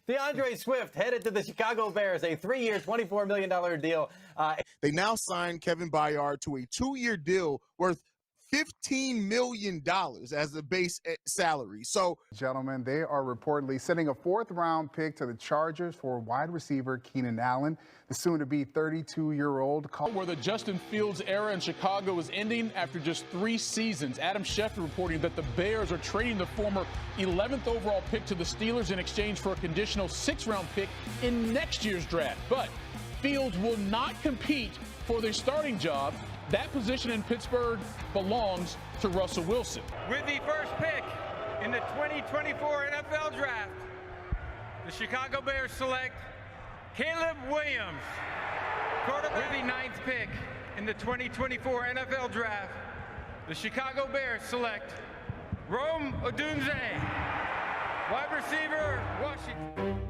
DeAndre Swift headed to the Chicago Bears, a 3-year, $24 million deal. They now signed Kevin Byard to a 2-year deal worth $15 million as the base salary. So, gentlemen, they are reportedly sending a 4th-round pick to the Chargers for wide receiver Keenan Allen, the soon-to-be 32-year-old. Where the Justin Fields era in Chicago is ending after just 3 seasons. Adam Schefter reporting that the Bears are trading the former 11th overall pick to the Steelers in exchange for a conditional 6th-round pick in next year's draft. But Fields will not compete for the starting job. That position in Pittsburgh belongs to Russell Wilson. With the first pick in the 2024 NFL Draft, the Chicago Bears select Caleb Williams. Quarterback. With the 9th pick in the 2024 NFL Draft, the Chicago Bears select Rome Odunze. Wide receiver, Washington.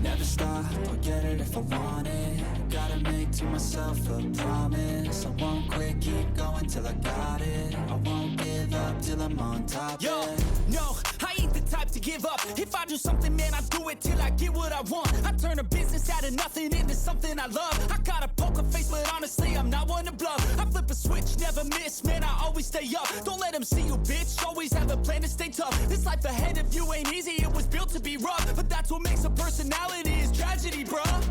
Never stop, I'll get it if I want it. Gotta make to myself a promise. I won't quit, keep going till I got it. I won't give up till I'm on top. Yo, no, I ain't the type to give up. If I do something, man, I do it till I get what I want. I turn a business out of nothing into something I love. I got a poker face, but honestly, I'm not one to bluff. I flip a switch, never miss, man, I always stay up. Don't let them see you, bitch, always have a plan to stay tough. This life ahead of you ain't easy, it was built to be rough. But that's what makes a personality, is tragedy, bruh.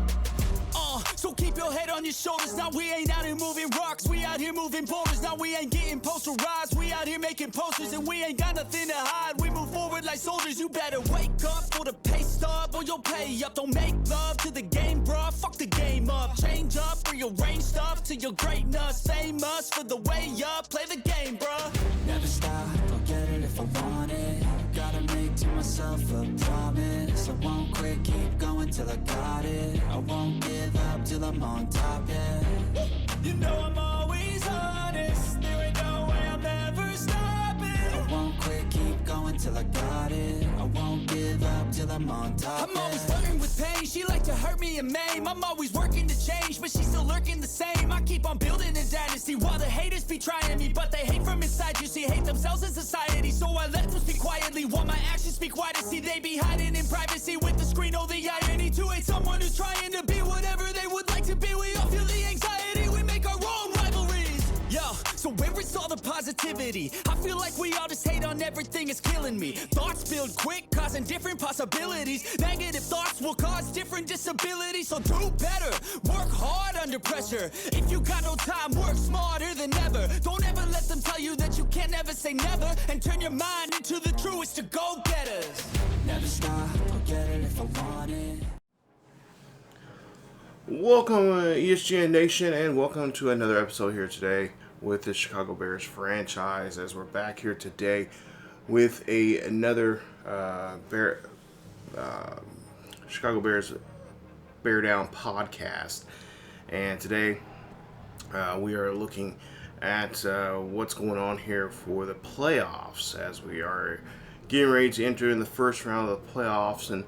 So keep your head on your shoulders. Now we ain't out here moving rocks, we out here moving boulders. Now we ain't getting posterized, we out here making posters. And we ain't got nothing to hide, we move forward like soldiers. You better wake up for the pay stub or you'll pay up. Don't make love to the game, bruh, fuck the game up. Change up, rearrange stuff to your greatness. Famous for the way up, play the game, bruh. Never stop, I'll get it if I want it. Gotta make to myself a promise. I won't quit, keep going till I got it. I won't give up till I'm on top, yeah. You know I'm always honest, there ain't no way I'm ever stopping. I won't quit, keep going till I got it. I won't give up till I'm on top. I'm always flirting with pain, she like to hurt me and maim. I'm always working to change, but she's still lurking the same. I keep on building a dynasty while the haters be trying me. But they hate from inside, you see, hate themselves in society. So I let them speak quietly while my actions speak wider. See, they be hiding in privacy with the screen. Oh, the irony to hate someone who's trying to be whatever they would like to be. We all feel the anxiety, we make our own rivalries. Yo, so where is all the positivity? I feel like we all just hate on everything, it's killing me. Thoughts build quick, causing different possibilities. Negative thoughts will cause different disabilities. So do better, work hard under pressure. If you got no time, work smarter than ever. Don't ever let them tell you that you can't ever say never. And turn your mind into the truest to go-getters. Never stop, I'll get it if I want it. Welcome ESGN Nation, and welcome to another episode here today with the Chicago Bears franchise, as we're back here today with another Chicago Bears Bear Down podcast. And today we are looking at what's going on here for the playoffs, as we are getting ready to enter in the first round of the playoffs. And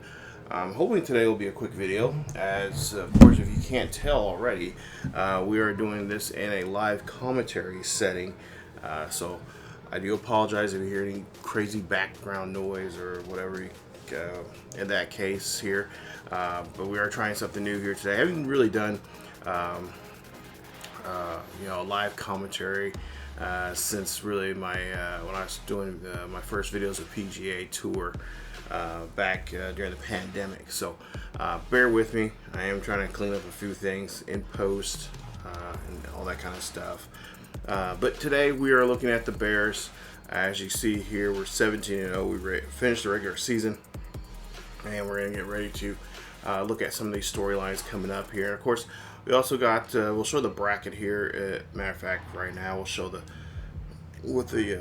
I'm hoping today will be a quick video, as of course, if you can't tell already, we are doing this in a live commentary setting, so I do apologize if you hear any crazy background noise or whatever in that case here, but we are trying something new here today. I haven't really done live commentary since really my when I was doing my first videos of PGA Tour back during the pandemic. So bear with me. I am trying to clean up a few things in post and all that kind of stuff. But today we are looking at the Bears. As you see here, we're 17-0. We finished the regular season, and we're going to get ready to look at some of these storylines coming up here. And of course, we also got we'll show the bracket here. Matter of fact, right now we'll show what the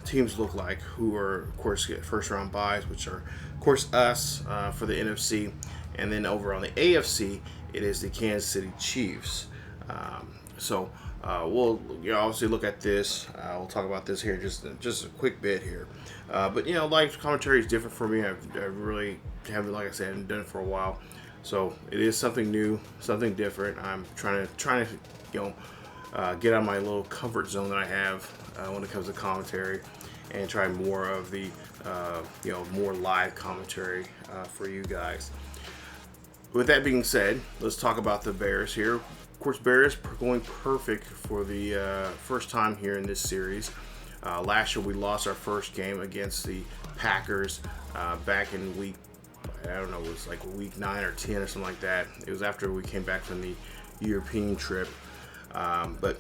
teams look like, who are, of course, get first round buys, which are, of course, us for the NFC. And then over on the AFC, it is the Kansas City Chiefs. We'll obviously look at this. We'll talk about this here just a quick bit here. But live commentary is different for me. I really haven't, like I said, haven't done it for a while. So it is something new, something different. I'm trying to get out of my little comfort zone that I have when it comes to commentary, and try more of the more live commentary for you guys. With that being said, let's talk about the Bears here. Of course, Bears going perfect for the first time here in this series. Last year we lost our first game against the Packers back in week, I don't know, it was like week 9 or 10 or something like that. It was after we came back from the European trip. But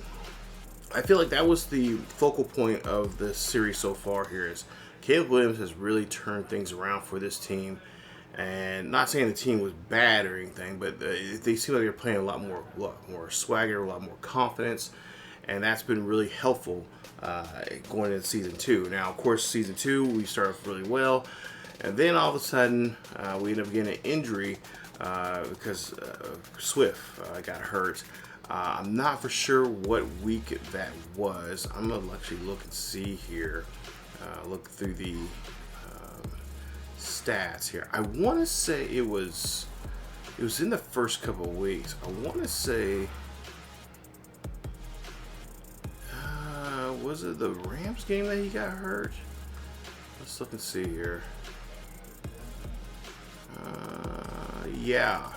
I feel like that was the focal point of the series so far here, is Caleb Williams has really turned things around for this team. And not saying the team was bad or anything, but they seem like they're playing a lot more swagger, a lot more confidence, and that's been really helpful going into season 2. Now, of course, season 2 we started off really well, and then all of a sudden we ended up getting an injury because Swift got hurt. I'm not for sure what week that was. I'm gonna actually look and see here. Look through the stats here. I want to say it was in the first couple of weeks. I want to say was it the Rams game that he got hurt? Let's look and see here. Yeah.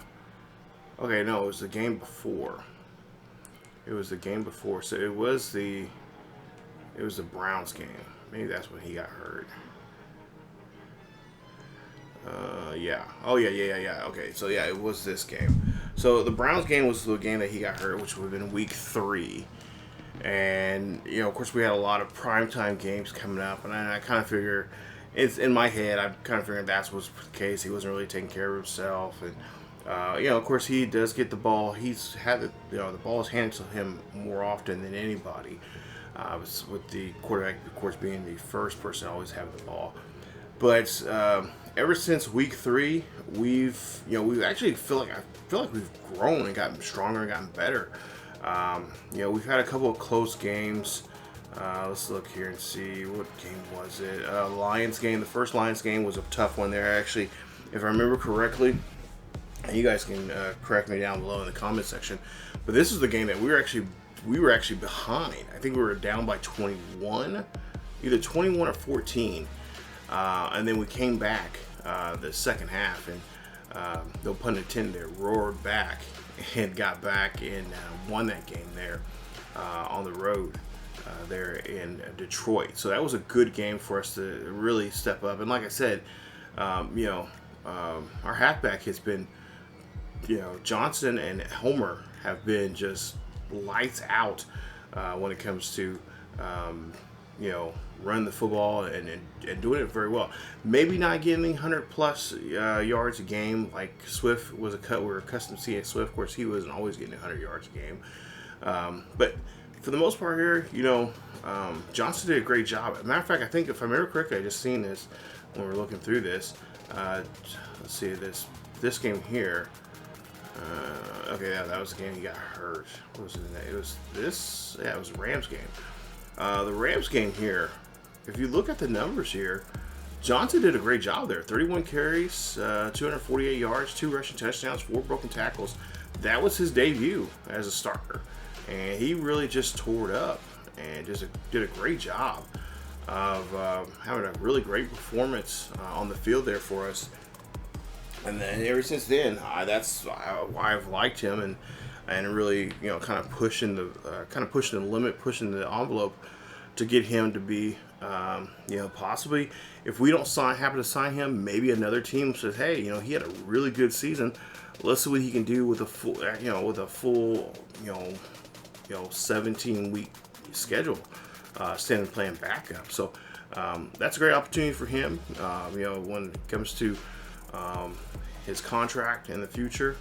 Okay, no, it was the game before. It was the game before. So it was the Browns game. Maybe that's when he got hurt. Yeah. Oh, yeah. Okay, so yeah, it was this game. So the Browns game was the game that he got hurt, which would have been week 3. And, of course, we had a lot of primetime games coming up, and I kind of figure, it's in my head, I kind of figured that's what's the case. He wasn't really taking care of himself, and, of course, he does get the ball. He's had the ball is handed to him more often than anybody, with the quarterback, of course, being the first person to always have the ball. But ever since week 3, we've actually feel like we've grown and gotten stronger and gotten better. We've had a couple of close games. Let's look here and see, what game was it? Lions game. The first Lions game was a tough one there. Actually, if I remember correctly, and you guys can correct me down below in the comment section, but this is the game that we were actually behind. I think we were down by 21, either 21 or 14. And then we came back the second half, and no pun intended, roared back and got back and won that game there on the road there in Detroit. So that was a good game for us to really step up. And like I said, our halfback has been, Johnson and Homer have been just lights out when it comes to run the football and doing it very well. Maybe not getting 100+ yards a game like Swift was we're accustomed to seeing Swift. Of course, he wasn't always getting 100 yards a game. But for the most part here, Johnson did a great job. As a matter of fact, I think if I remember correctly, I just seen this when we were looking through this. Let's see this game here. Okay, yeah, that was the game he got hurt. What was it? It was this. Yeah, it was the Rams game. The Rams game here, if you look at the numbers here, Johnson did a great job there. 31 carries, 248 yards, 2 rushing touchdowns, 4 broken tackles. That was his debut as a starter, and he really just tore it up and just did a great job of having a really great performance on the field there for us. And then ever since then, that's why I've liked him and really, kind of pushing the limit, pushing the envelope to get him to be, possibly, if we don't happen to sign him, maybe another team says, hey, he had a really good season. Let's see what he can do with a full, 17-week schedule, instead of playing backup. So that's a great opportunity for him. When it comes to his contract in the future,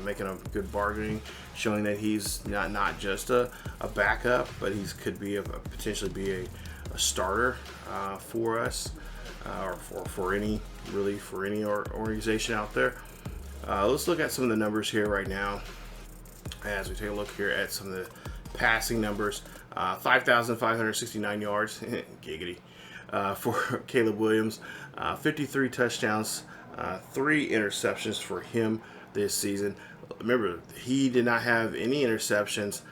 making a good bargaining, showing that he's not just a backup, but he could be potentially be a starter for us, or for any organization out there. Let's look at some of the numbers here right now as we take a look here at some of the passing numbers. 5,569 yards, giggity, for Caleb Williams, 53 touchdowns, 3 interceptions for him. this season. Remember, he did not have any interceptions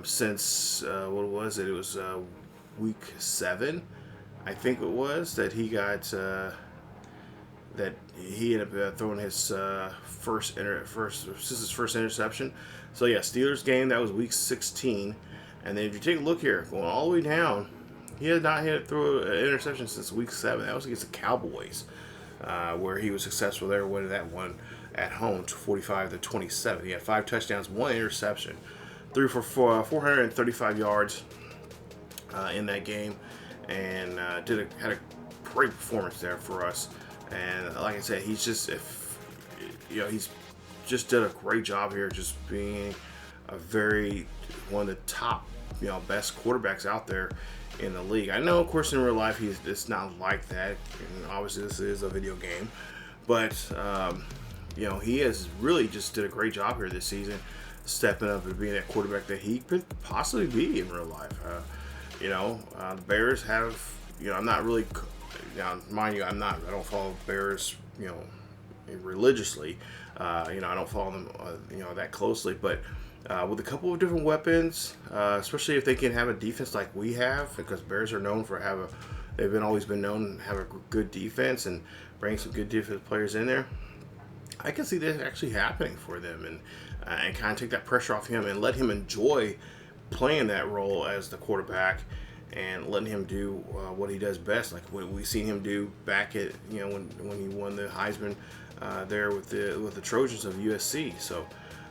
since, what was it? It was week 7, I think it was, that he got, that he ended up throwing his first interception. So yeah, Steelers game, that was week 16. And then if you take a look here, going all the way down, he had not thrown an interception since week 7. That was against the Cowboys, where he was successful there, winning that one at home, 45-27. He had 5 touchdowns, 1 interception, threw for 435 yards in that game, and had a great performance there for us. And like I said, he's just he's just did a great job here, just being one of the top best quarterbacks out there in the league. I know, of course, in real life it's not like that. And obviously, this is a video game, but he has really just did a great job here this season, stepping up and being that quarterback that he could possibly be in real life. The Bears have, I'm not really, mind you, I don't follow Bears, religiously. I don't follow them, that closely, but with a couple of different weapons, especially if they can have a defense like we have, because Bears are known for always been known to have a good defense and bring some good defense players in there. I can see that actually happening for them, and kind of take that pressure off him and let him enjoy playing that role as the quarterback, and letting him do what he does best, like what we've seen him do back at when he won the Heisman there with the Trojans of USC. So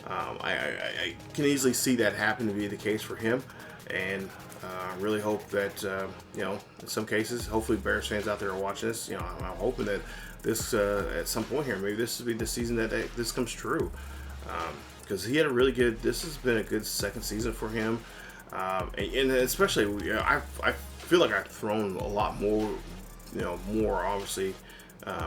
I can easily see that happen to be the case for him, and really hope that in some cases, hopefully Bears fans out there are watching this. I'm hoping that this at some point here, maybe this will be the season that this comes true, because he had a really good. This has been a good second season for him. And especially, I feel like I've thrown a lot more, more obviously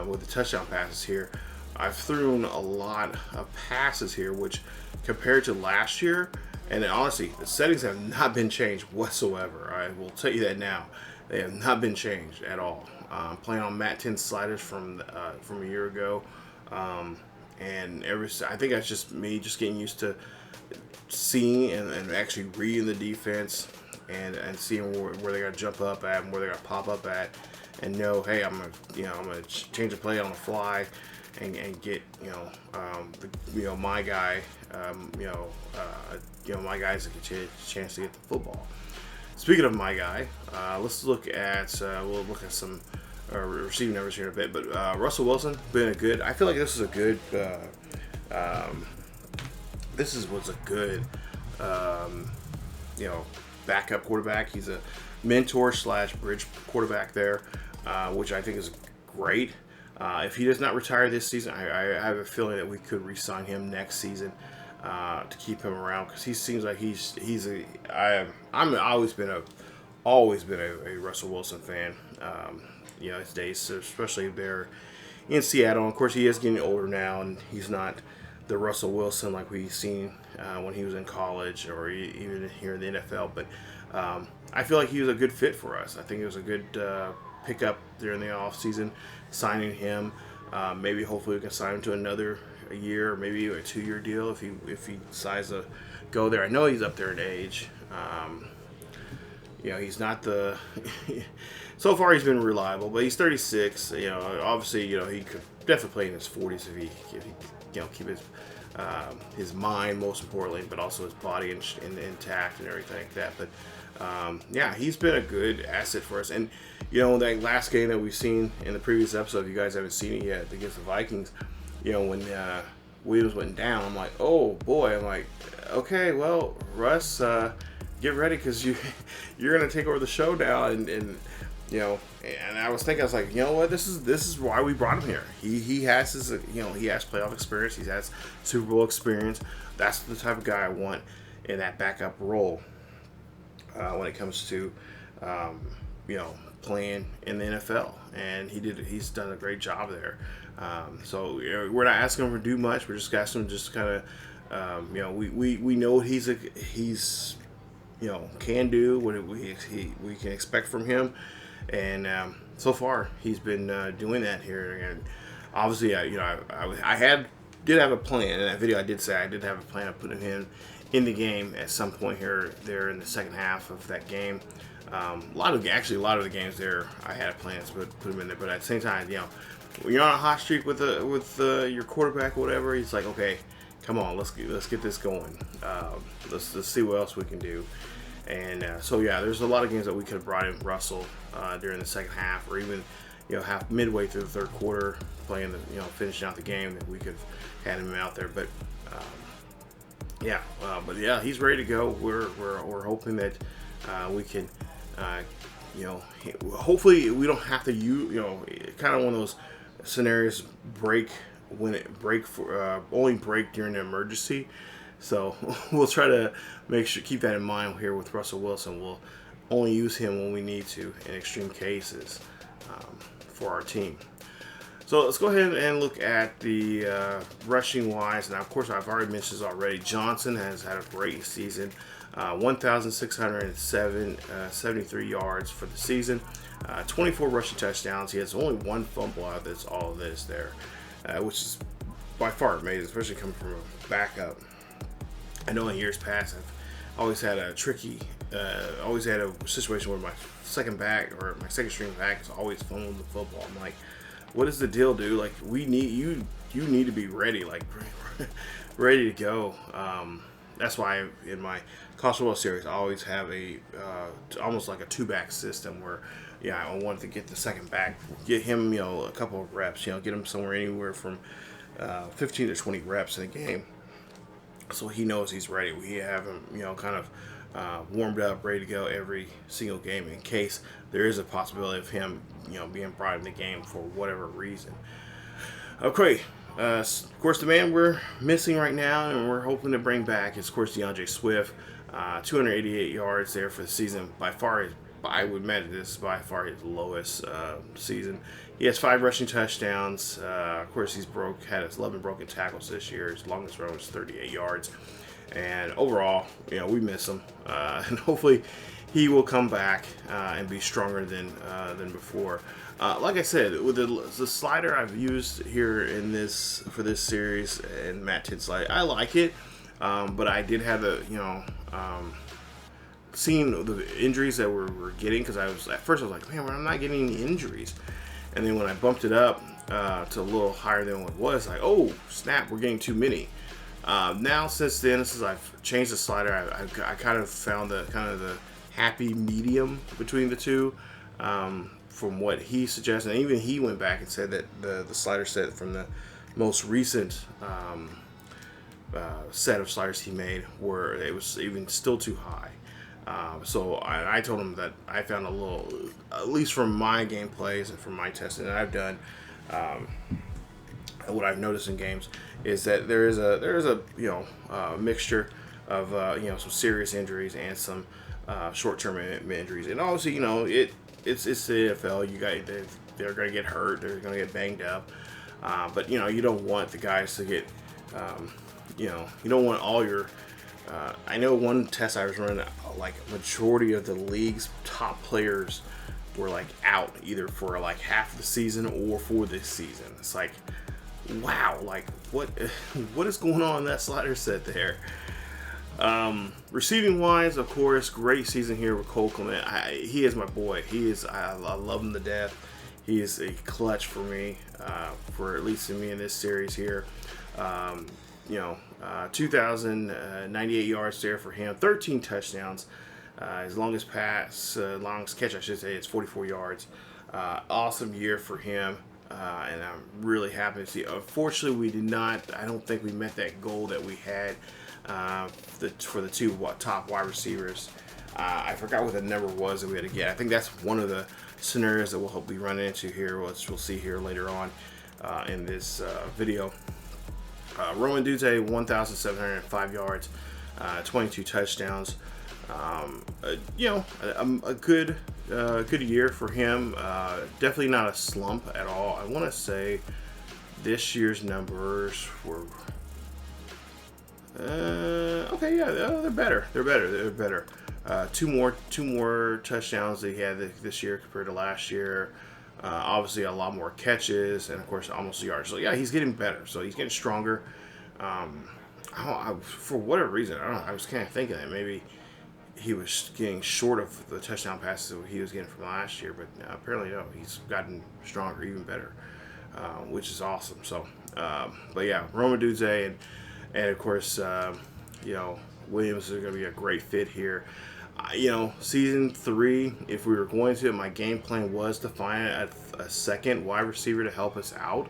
with the touchdown passes here. I've thrown a lot of passes here, which compared to last year, and honestly, the settings have not been changed whatsoever. I will tell you that now. They have not been changed at all. Playing on Mat 10 sliders from a year ago, and I think that's just me just getting used to seeing and actually reading the defense and seeing where they got to jump up at and where they got to pop up at, and know, hey, I'm gonna change the play on the fly and get my guy my guys to get a chance to get the football. Speaking of my guy, let's look at we'll look at some receiving numbers here in a bit. But Russell Wilson been a good. I feel like this is a good. Was a good, backup quarterback. He's a mentor / bridge quarterback there, which I think is great. If he does not retire this season, I have a feeling that we could re-sign him next season to keep him around, because he seems like I'm always been a Russell Wilson fan. His days, especially there in Seattle. And of course, he is getting older now, and he's not the Russell Wilson like we've seen when he was in college or even here in the NFL. But I feel like he was a good fit for us. I think it was a good pickup during the offseason, signing him. Maybe hopefully we can sign him to another year, or maybe a 2-year deal if he decides to go there. I know he's up there in age. He's not the so far he's been reliable, but he's 36. Obviously, he could definitely play in his 40s if he keep his mind, most importantly, but also his body intact and everything like that. But he's been a good asset for us. And that last game that we've seen in the previous episode, if you guys haven't seen it yet, against the Vikings, when Williams went down, I'm like, oh boy, okay, well, Russ, get ready, because you're gonna take over the show now, and I was thinking, I was like, you know what, this is why we brought him here. He has his he has playoff experience, he has Super Bowl experience. That's the type of guy I want in that backup role when it comes to playing in the NFL, and he's done a great job there. So we're not asking him to do much. We're just asking him just kind of we know what he's can do, what we can expect from him, and so far he's been doing that here. And obviously, I had did have a plan. In that video, I did say I did have a plan of putting him in the game at some point here, there in the second half of that game. A lot of the games there, I had plans to put him in there. But at the same time, you know, when you're on a hot streak with your quarterback or whatever, he's like, okay, come on, let's get this going. Let's see what else we can do. And so yeah, there's a lot of games that we could have brought in Russell during the second half, or even, you know, midway through the third quarter, playing the, you know, finishing out the game, that we could have had him out there. But yeah, he's ready to go. We're hoping that we can, you know, hopefully we don't have to use, you know, kind of one of those scenarios only break during an emergency. So we'll try to keep that in mind here with Russell Wilson. We'll only use him when we need to in extreme cases for our team. So let's go ahead and look at the rushing wise. Now, of course, I've already mentioned this already. Johnson has had a great season. 1,673 yards for the season. 24 rushing touchdowns. He has only one fumble out of all of this there, which is by far amazing, especially coming from a backup. I know in years past I've always had a situation where my second string back is always fumbling the football. I'm like, what is the deal, dude? Like, we need you need to be ready, like ready to go. That's why in my college football series I always have almost like a two-back system where, yeah, I wanted to get the second back, get him, you know, a couple of reps, you know, get him somewhere anywhere from 15 to 20 reps in a game, so he knows he's ready. We have him, you know, kind of warmed up, ready to go every single game in case there is a possibility of him, you know, being brought in the game for whatever reason. Okay, of course, the man we're missing right now and we're hoping to bring back is, of course, DeAndre Swift. 288 yards there for the season. By far, I would imagine this is by far his lowest season. He has 5 rushing touchdowns. Of course, he's had 11 broken tackles this year. His longest run was 38 yards. And overall, you know, we miss him. And hopefully he will come back and be stronger than before. Like I said, with the slider I've used here for this series, and Matt 10 slide, I like it. But I did have seeing the injuries that we're getting, because at first I was like, man, I'm not getting any injuries. And then when I bumped it up to a little higher than what it was, like, oh snap, we're getting too many. Now since then, since I've changed the slider, I kind of found the happy medium between the two. From what he suggested, and even he went back and said that the slider set from the most recent set of sliders he made it was even still too high. So I told him that I found a little, at least from my gameplays and from my testing that I've done, what I've noticed in games is that there is a mixture of some serious injuries and some short-term injuries, and obviously, you know, it's the NFL. They're going to get hurt. They're going to get banged up. But, you know, you don't want the guys to get, you don't want all your. I know one test I was running, like majority of the league's top players were like out either for like half the season or for this season. It's like, wow, like what is going on in that slider set there? Receiving wise, of course, great season here with Cole Clement. He is my boy. I love him to death. He is a clutch for me, for at least in me in this series here. 2,098 yards there for him, 13 touchdowns. His longest catch, I should say, is 44 yards. Awesome year for him, and I'm really happy to see. Unfortunately, I don't think we met that goal that we had for the two top wide receivers. I forgot what the number was that we had to get. I think that's one of the scenarios that we'll hopefully run into here, which we'll see here later on in this video. Roman Dute, 1,705 yards, 22 touchdowns. A good year for him. Definitely not a slump at all. I want to say this year's numbers were okay. Yeah, they're better. They're better. Two more touchdowns that he had this year compared to last year. Obviously, a lot more catches, and of course, almost yards. So yeah, he's getting better. So he's getting stronger. For whatever reason, I don't know. I was kind of thinking that maybe he was getting short of the touchdown passes that he was getting from last year, but apparently no. He's gotten stronger, even better, which is awesome. So, but yeah, Roma Dudze and of course, Williams is going to be a great fit here. Season 3, if we were going to, my game plan was to find a second wide receiver to help us out,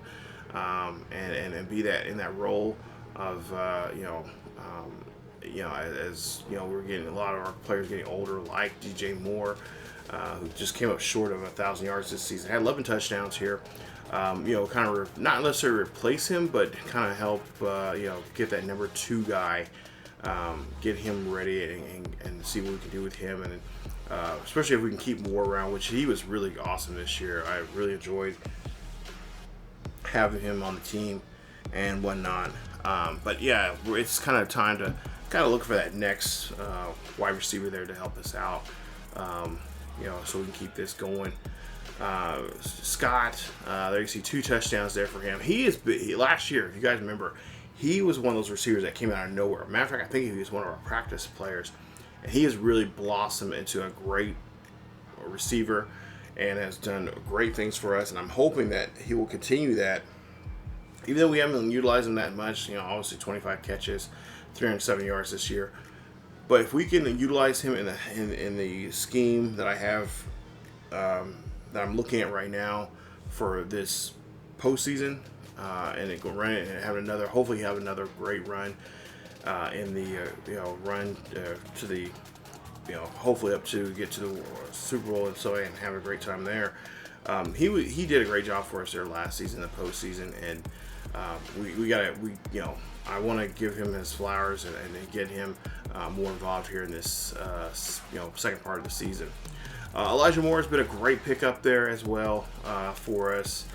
and be that in that role of as we're getting a lot of our players getting older, like DJ Moore, who just came up short of 1,000 yards this season, had 11 touchdowns here. Kind of not necessarily replace him, but kind of help get that number 2 guy. Get him ready and see what we can do with him, and especially if we can keep Moore around, which he was really awesome this year. I really enjoyed having him on the team and whatnot. But yeah, it's kind of time to kind of look for that next wide receiver there to help us out, so we can keep this going. Scott, there you see 2 touchdowns there for him. Last year, if you guys remember, he was one of those receivers that came out of nowhere. Matter of fact, I think he was one of our practice players, and he has really blossomed into a great receiver and has done great things for us. And I'm hoping that he will continue that, even though we haven't utilized him that much. Obviously 25 catches, 307 yards this year. But if we can utilize him in the scheme that I have, that I'm looking at right now for this postseason. And it go run and hopefully have another great run in the run to the hopefully up to get to the Super Bowl and have a great time there. He did a great job for us there last season, the postseason, and I want to give him his flowers and get him more involved here in this second part of the season. Elijah Moore has been a great pickup there as well for us.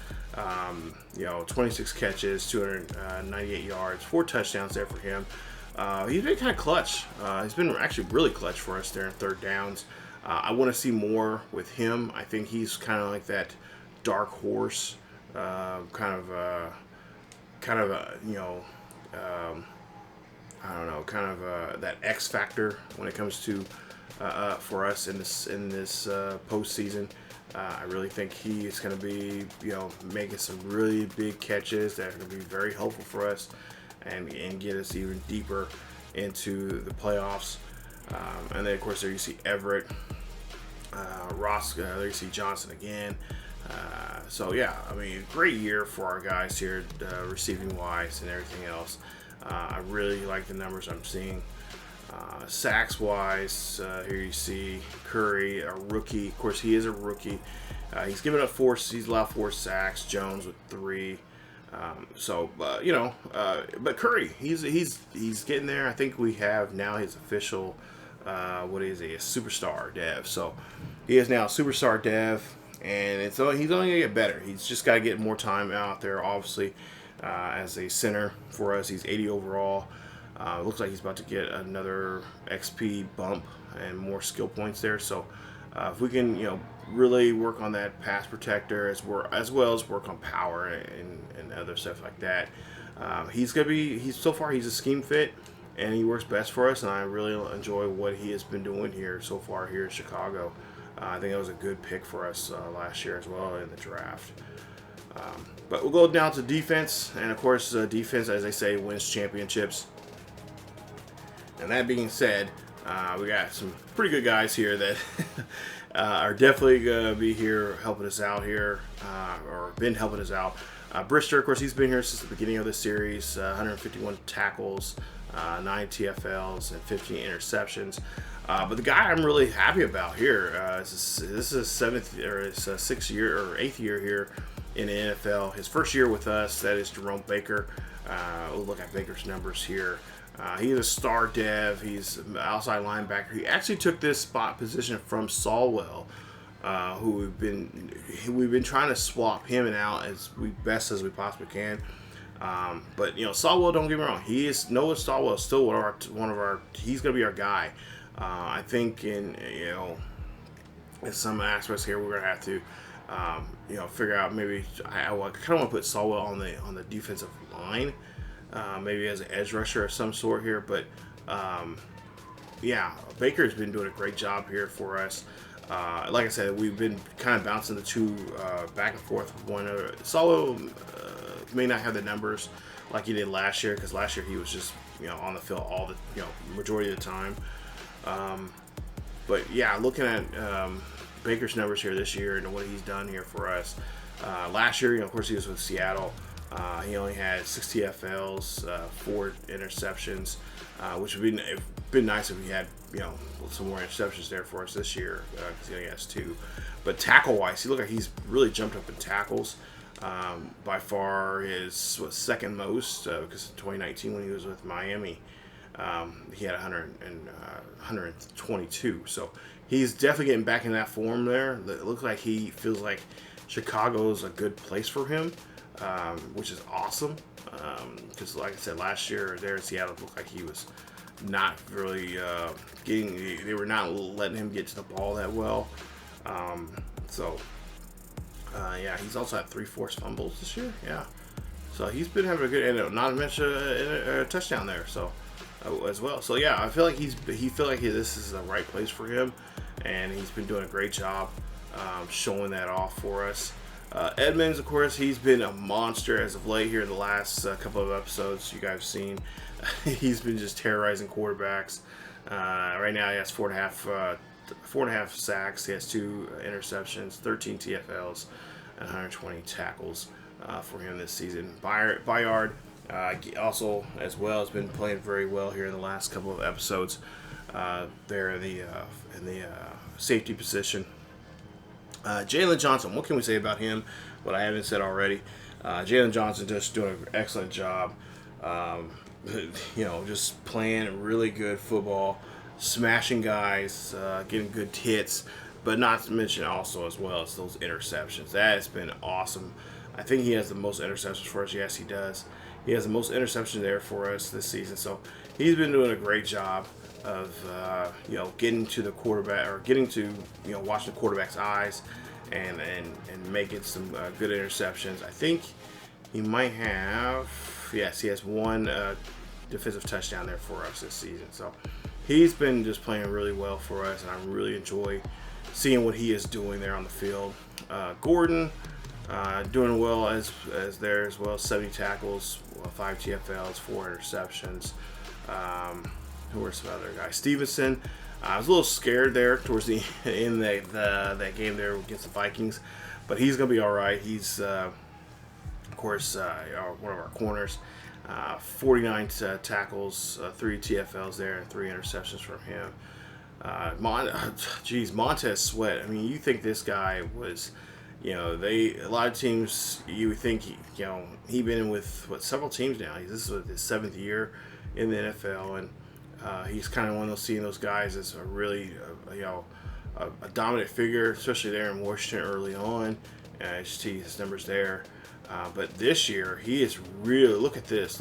26 catches, 298 yards, 4 touchdowns there for him. He's been kind of clutch. He's been actually really clutch for us there in third downs. I want to see more with him. I think he's kind of like that dark horse, kind of that X factor when it comes to for us in this postseason. I really think he is going to be, making some really big catches that are going to be very helpful for us and get us even deeper into the playoffs. And then, of course, there you see Everett, Ross, there you see Johnson again. So, yeah, great year for our guys here, receiving-wise and everything else. I really like the numbers I'm seeing. Sacks wise, here you see Curry, a rookie. Of course, he is a rookie. He's given up 4. He's allowed 4 sacks. Jones with 3. But Curry, he's getting there. I think we have now his official, a superstar dev. So he is now a superstar dev, and he's only gonna get better. He's just got to get more time out there. Obviously, as a center for us, he's 80 overall. Looks like he's about to get another XP bump and more skill points there. So if we can, really work on that pass protector as well as work on power and other stuff like that, he's a scheme fit, and he works best for us. And I really enjoy what he has been doing here so far here in Chicago. I think that was a good pick for us last year as well in the draft. But we'll go down to defense, and of course, defense, as they say, wins championships. And that being said, we got some pretty good guys here that are definitely going to be here helping us out here, or been helping us out. Brister, of course, he's been here since the beginning of the series, 151 tackles, 9 TFLs, and 15 interceptions. But the guy I'm really happy about here, this is his 6th year or 8th year here in the NFL. His first year with us, that is Jerome Baker. We'll look at Baker's numbers here. He's a star dev. He's an outside linebacker. He actually took this spot position from Solwell, who we've been trying to swap him and out as best as we possibly can. But Solwell, don't get me wrong, Noah Solwell is still one of our. He's gonna be our guy. I think in some aspects here we're gonna have to You know, figure out maybe I kind of want to put Sawell on the defensive line, maybe as an edge rusher of some sort here. But yeah, Baker's been doing a great job here for us. Like I said, we've been kind of bouncing the two back and forth with one another. Sawell may not have the numbers like he did last year, because last year he was just, you know, on the field all the, you know, majority of the time. But yeah, looking at Baker's numbers here this year and what he's done here for us. Last year, you know, of course, he was with Seattle. He only had 6 TFLs, 4 interceptions, which would have been nice if we had, you know, some more interceptions there for us this year, because he only has 2. But tackle-wise, he looked like he's really jumped up in tackles. By far his second most, because in 2019 when he was with Miami, he had 122. So he's definitely getting back in that form there. It looks like he feels like Chicago is a good place for him, which is awesome. Because like I said, last year there in Seattle, it looked like he was not really they were not letting him get to the ball that well. Yeah, he's also had 3 forced fumbles this year. Yeah, so he's been having a good, and not to mention a touchdown there. So as well. So yeah, I feel like this is the right place for him, and he's been doing a great job showing that off for us. Edmonds, of course, he's been a monster as of late here in the last couple of episodes you guys have seen. He's been just terrorizing quarterbacks. Right now he has 4.5 sacks. He has 2 interceptions, 13 TFLs, and 120 tackles for him this season. Bayard also, as well, has been playing very well here in the last couple of episodes. There in the safety position. Jalen Johnson, what can we say about him? What I haven't said already. Jalen Johnson just doing an excellent job. You know, just playing really good football, smashing guys, getting good hits, but not to mention also as well as those interceptions. That has been awesome. I think he has the most interceptions for us. Yes, he does. He has the most interceptions there for us this season. So he's been doing a great job of you know, getting to the quarterback, or getting to, you know, watching the quarterback's eyes and making some good interceptions. I think he might have, yes, he has 1 defensive touchdown there for us this season. So he's been just playing really well for us, and I really enjoy seeing what he is doing there on the field. Gordon doing well as there as well. 70 tackles, 5 TFLs, 4 interceptions. Who were some other guys? Stevenson. I was a little scared there towards the end of that game there against the Vikings, but he's gonna be all right. He's of course one of our corners. 49 tackles, 3 TFLs there, and 3 interceptions from him. Montez Sweat. I mean, you think this guy was, you know, a lot of teams, you would think he'd been in with several teams now. This is his 7th year in the NFL, and he's kind of one of those guys that's a really a dominant figure, especially there in Washington early on. You see his numbers there. But this year, he is really, look at this.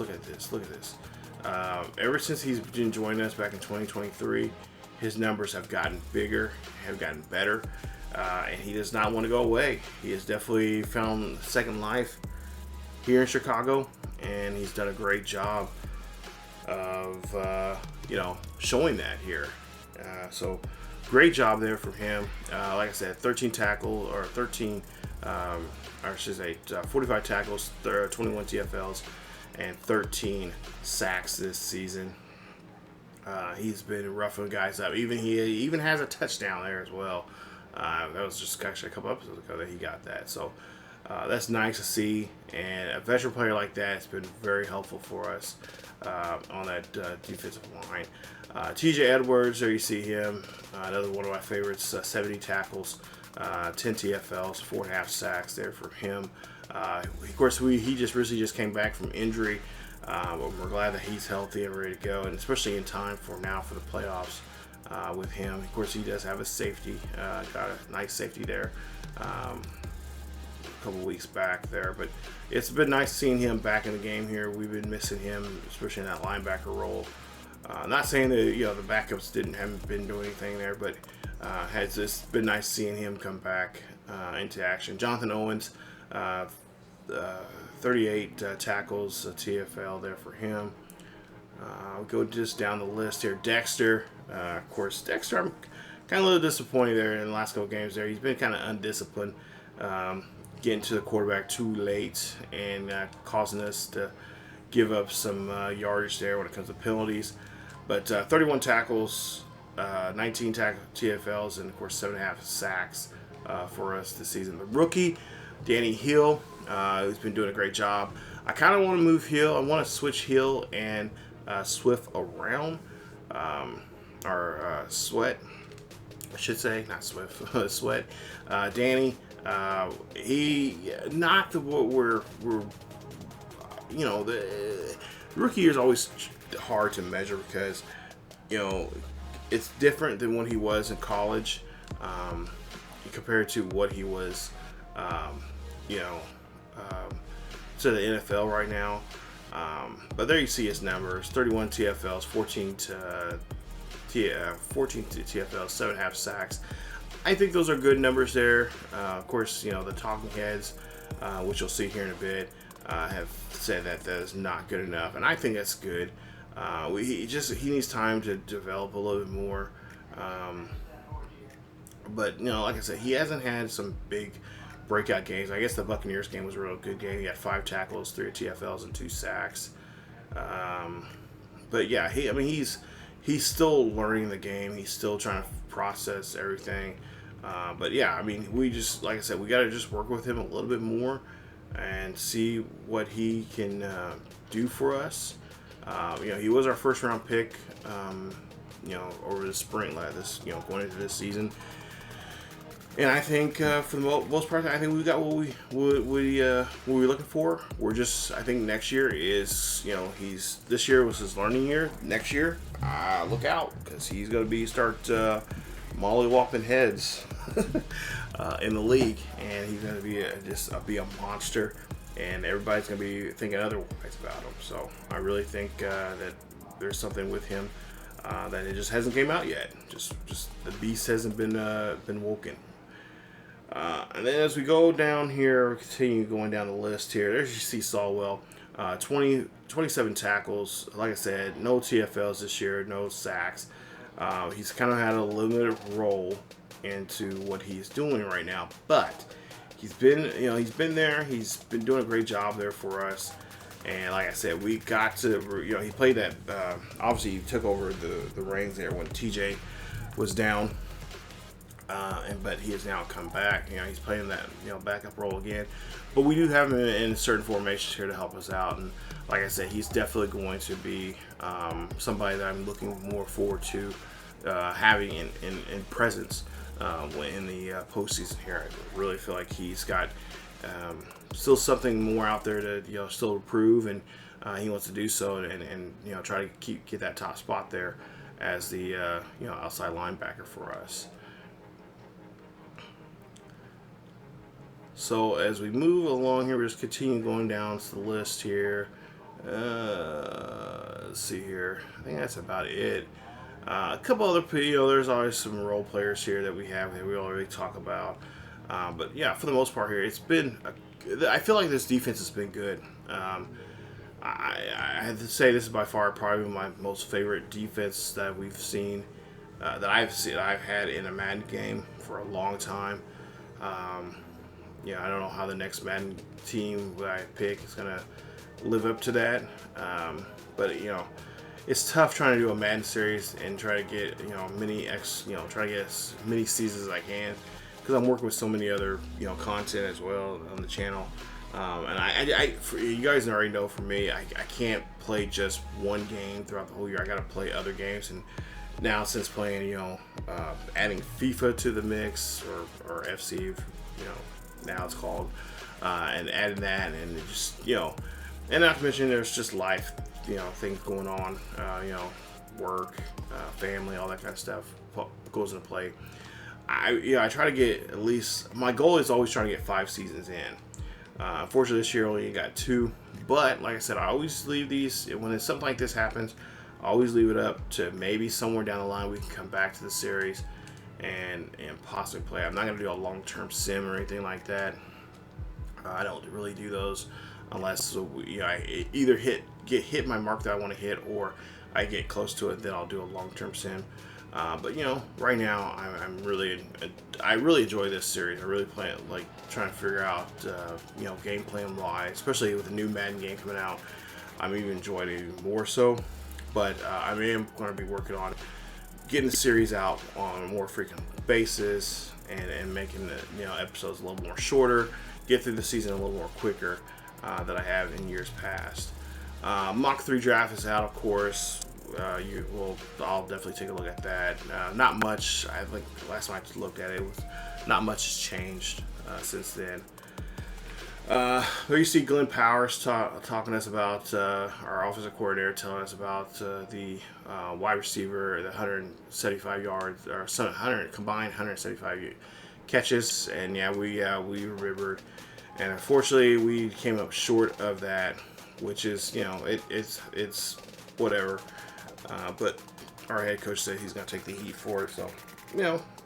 Ever since he's been joining us back in 2023, his numbers have gotten bigger, have gotten better, and he does not want to go away. He has definitely found second life here in Chicago, and he's done a great job of, showing that here. So great job there from him. Like I said, 45 tackles, 21 TFLs, and 13 sacks this season. He's been roughing guys up. He even has a touchdown there as well. That was just actually a couple episodes ago that he got that. So that's nice to see. And a veteran player like that has been very helpful for us on that defensive line. TJ Edwards, there you see him. Another one of my favorites. 70 tackles, 10 TFLs, 4.5 sacks there for him. Of course, he just recently came back from injury. But we're glad that he's healthy and ready to go, and especially in time for the playoffs with him. Of course, he does have a safety. Got a nice safety there a couple weeks back there. But it's been nice seeing him back in the game here. We've been missing him, especially in that linebacker role. Not saying that the backups haven't been doing anything there, but has just been nice seeing him come back into action. Jonathan Owens, 38 tackles, TFL there for him. I'll go just down the list here. Dexter, of course, Dexter, I'm kind of a little disappointed there in the last couple games there. He's been kind of undisciplined, getting to the quarterback too late and causing us to give up some yardage there when it comes to penalties. But 31 tackles, 19 TFLs, and of course 7.5 sacks for us this season. The rookie, Danny Hill, who's been doing a great job. I kind of want to move Hill. I want to switch Hill and Swift around, or Sweat, I should say, not Swift, Sweat. Danny, he not the we're the rookie year is always hard to measure because it's different than when he was in college, compared to what he was to the NFL right now. But there you see his numbers: 31 TFLs, 14 TFLs, 7.5 sacks. I think those are good numbers there. Of course, the talking heads, which you'll see here in a bit, have said that is not good enough, and I think that's good. He needs time to develop a little bit more. But like I said, he hasn't had some big breakout games. I guess the Buccaneers game was a real good game. He had 5 tackles, 3 TFLs, and 2 sacks. But yeah, he's still learning the game. He's still trying to process everything. But yeah, we just, like I said, we got to just work with him a little bit more and see what he can do for us. He was our first round pick, over the spring, going into this season. And I think for the most part, I think we got what we were looking for. I think next year is, this year was his learning year. Next year, look out, because he's going to start mollywhopping heads in the league, and he's going to be a monster, and everybody's going to be thinking otherwise about him. So I really think that there's something with him that it just hasn't came out yet. Just the beast hasn't been woken. And then as we go down here, continue going down the list here, there's you see Sawwell, 27 tackles. Like I said, no TFLs this year, no sacks. He's kind of had a limited role into what he's doing right now, but he's been there. He's been doing a great job there for us. And like I said, we got to, he played that, obviously he took over the reins there when TJ was down. But he has now come back. He's playing that backup role again. But we do have him in certain formations here to help us out. And like I said, he's definitely going to be somebody that I'm looking more forward to having in presence in the postseason here. I really feel like he's got still something more out there to still prove, and he wants to do so, and try to get that top spot there as the outside linebacker for us. So as we move along here, we're just continue going down to the list here. Let's see here. I think that's about it. A couple other people, there's always some role players here that we have that we already talk about. But yeah, for the most part here, it's been, I feel like this defense has been good. I have to say this is by far probably my most favorite defense that we've seen, that I've had in a Madden game for a long time. I don't know how the next Madden team that I pick is gonna live up to that, but it's tough trying to do a Madden series and try to get try to get as many seasons as I can, because I'm working with so many other content as well on the channel. And I for you guys already know, for me, I can't play just one game throughout the whole year. I got to play other games, and now since playing adding FIFA to the mix, or FC, now it's called, and adding that, and just and not to mention there's just life, things going on, work, family, all that kind of stuff goes into play. I try to get at least, my goal is always trying to get 5 seasons in. Unfortunately this year only got 2, but like I said, I always leave these, when something like this happens, always leave it up to maybe somewhere down the line we can come back to the series and possibly play. I'm not going to do a long-term sim or anything like that. I don't really do those unless I either hit my mark that I want to hit, or I get close to it, then I'll do a long-term sim. But right now I really enjoy this series. I really trying to figure out gameplay and why, especially with the new Madden game coming out. I'm even enjoying it even more so. But I am going to be working on getting the series out on a more frequent basis and making the episodes a little more shorter, get through the season a little more quicker than I have in years past. Mock 3 draft is out, of course. I'll definitely take a look at that. Not much. I think last time I looked at it, not much has changed since then. There you see Glenn Powers talking to us about our offensive coordinator, telling us about the wide receiver, the 175 yards, or 175 catches, and we remembered, and unfortunately we came up short of that, which is it's whatever. But our head coach said he's going to take the heat for it, so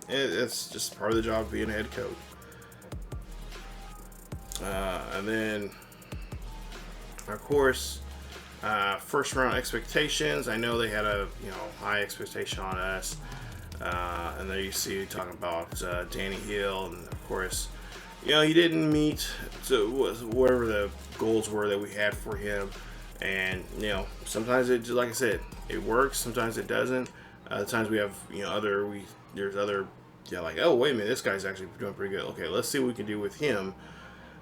it's just part of the job of being a head coach. And then, of course, first round expectations. I know they had a high expectation on us. And there you see talking about Danny Hill, and of course, he didn't meet whatever the goals were that we had for him. And sometimes it, just like I said, it works. Sometimes it doesn't. The times we have there's other like, oh wait a minute, this guy's actually doing pretty good. Okay, let's see what we can do with him.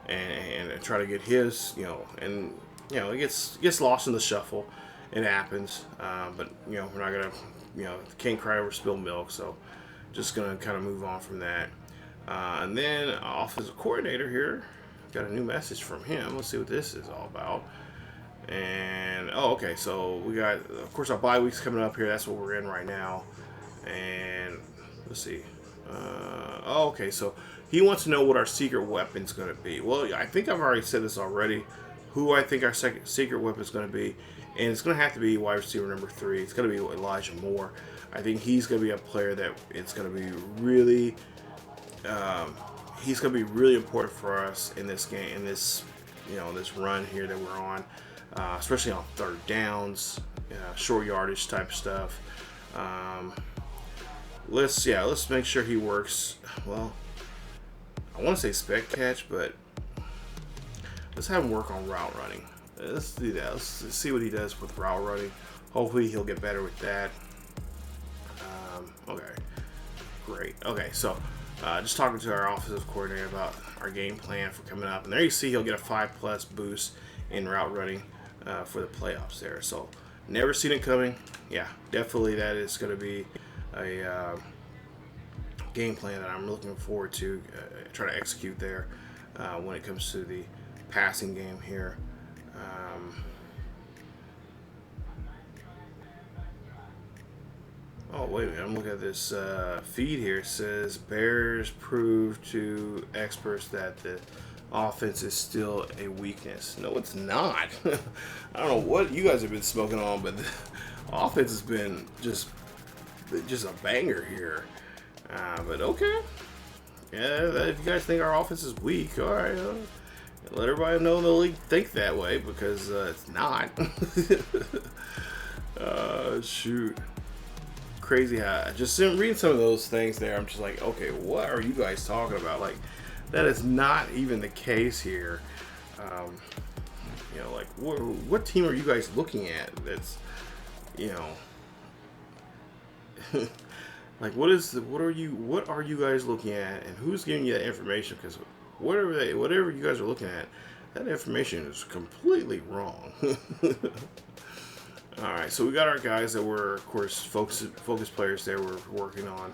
And try to get his, and it gets lost in the shuffle. It happens, but we're not gonna, can't cry over spilled milk. So, just gonna kind of move on from that. And then offensive coordinator here, got a new message from him. Let's see what this is all about. And okay, so we got, of course, our bye week's coming up here. That's what we're in right now. And let's see. Okay, so he wants to know what our secret weapon's going to be. Well, I think I've already said this already. Who I think our secret weapon's going to be, and it's going to have to be wide receiver number 3. It's going to be Elijah Moore. I think he's going to be a player that it's going to be really, he's going to be really important for us in this game, in this, this run here that we're on, especially on third downs, short yardage type stuff. Let's make sure he works. Well, I want to say spec catch, but let's have him work on route running. Let's do that. Let's see what he does with route running. Hopefully he'll get better with that. Okay, great. Okay, so just talking to our offensive coordinator about our game plan for coming up, and there you see he'll get a 5+ boost in route running for the playoffs there. So never seen it coming. Yeah, definitely that is going to be a game plan that I'm looking forward to try to execute there when it comes to the passing game here. Oh wait a minute, I'm looking at this feed here. It says Bears prove to experts that the offense is still a weakness. No, it's not. I don't know what you guys have been smoking on, but the offense has been just a banger here. But okay, yeah, if you guys think our offense is weak, all right, let everybody know in the league think that way, because it's not. Shoot, crazy how just reading some of those things there, I'm just like, okay, what are you guys talking about? Like, that is not even the case here. Like what team are you guys looking at? That's, like, what are you guys looking at, and who's giving you that information? Because whatever you guys are looking at, that information is completely wrong. All right, so we got our guys that were, of course, focus players there we're working on.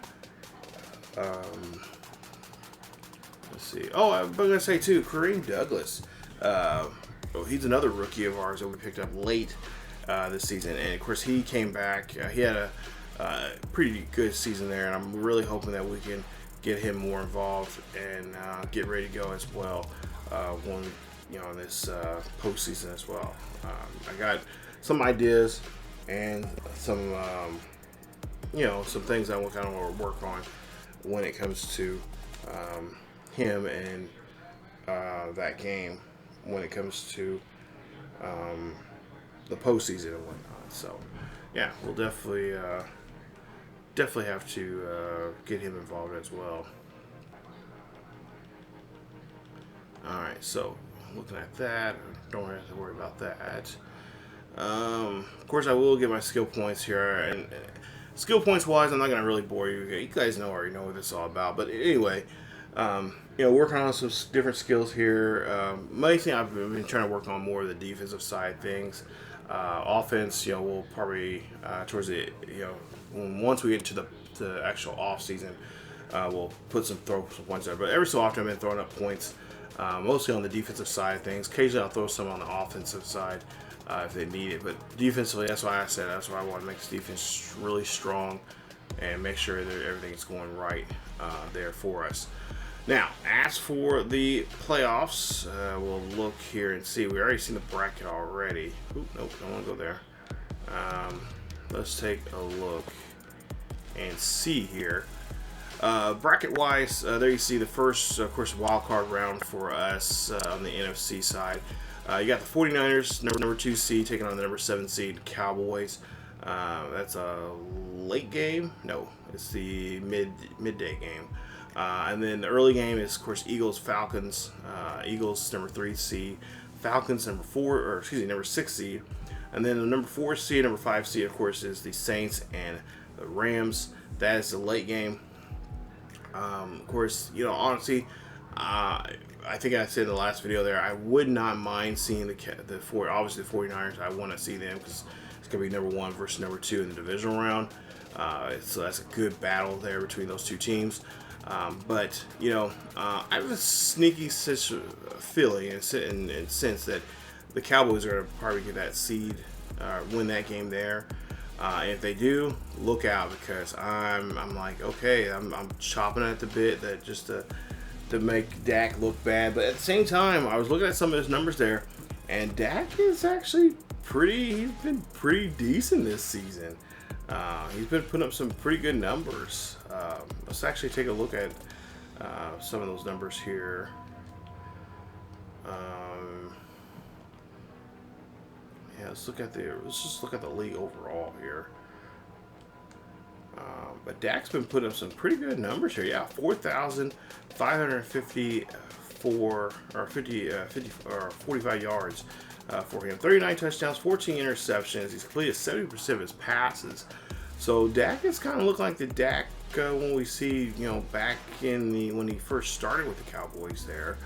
Let's see. Oh, I'm gonna say too, Kareem Douglas. He's another rookie of ours that we picked up late this season, and of course he came back. He had a pretty good season there, and I'm really hoping that we can get him more involved and get ready to go as well when in this postseason as well. I got some ideas and some you know, some things I kind of want to work on when it comes to him and that game, when it comes to the postseason and whatnot. So yeah, we'll definitely have to get him involved as well. All right, so looking at that, don't have to worry about that. Of course, I will get my skill points here, and skill points wise, I'm not gonna really bore you. You guys already know what this is all about. But anyway, you know, working on some different skills here. Main thing I've been trying to work on more of the defensive side things. Offense, you know, we'll probably towards the, you know, once we get into the actual off season, we'll throw some points there. But every so often, I've been throwing up points, mostly on the defensive side of things. Occasionally, I'll throw some on the offensive side if they need it. But defensively, that's why I said that's why I want to make this defense really strong and make sure that everything's going right there for us. Now, as for the playoffs, we'll look here and see. We already seen the bracket already. Oop, nope, don't want to go there. Let's take a look and see here. Bracket-wise, there you see the first, of course, wild card round for us on the NFC side. You got the 49ers, number 2 seed, taking on the number 7 seed Cowboys. That's a late game. No, it's the midday game. And then the early game is, of course, Eagles, Falcons. Eagles, number 3 seed. Falcons, number 6 seed. And then the number 4 seed, number 5 seed, of course, is the Saints and the Rams. That is the late game. Of course, you know, honestly, I think I said in the last video there, I would not mind seeing obviously the 49ers. I want to see them because it's going to be number 1 versus number 2 in the divisional round. So that's a good battle there between those two teams. But, you know, I have a sneaky feeling and sense that the Cowboys are going to probably get that seed, win that game there. And if they do, look out, because I'm like, okay, I'm chopping at the bit that just to make Dak look bad. But at the same time, I was looking at some of his numbers there, and Dak is actually he's been pretty decent this season. He's been putting up some pretty good numbers. Let's actually take a look at some of those numbers here. Yeah, let's just look at the league overall here. But Dak's been putting up some pretty good numbers here. Yeah, 4,554 or 45 yards for him. 39 touchdowns, 14 interceptions. He's completed 70% of his passes. So Dak is kind of looking like the Dak when we see, you know, back in when he first started with the Cowboys there.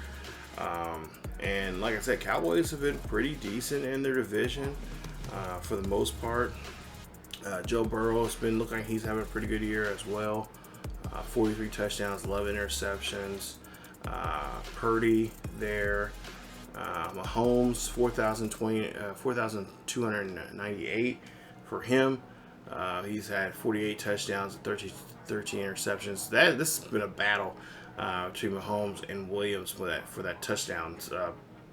And like I said, Cowboys have been pretty decent in their division for the most part. Joe Burrow has been looking like he's having a pretty good year as well. 43 touchdowns, 11 interceptions. Purdy there. Mahomes, 4,298 for him. He's had 48 touchdowns and 13 interceptions. This has been a battle between Mahomes and Williams for that touchdown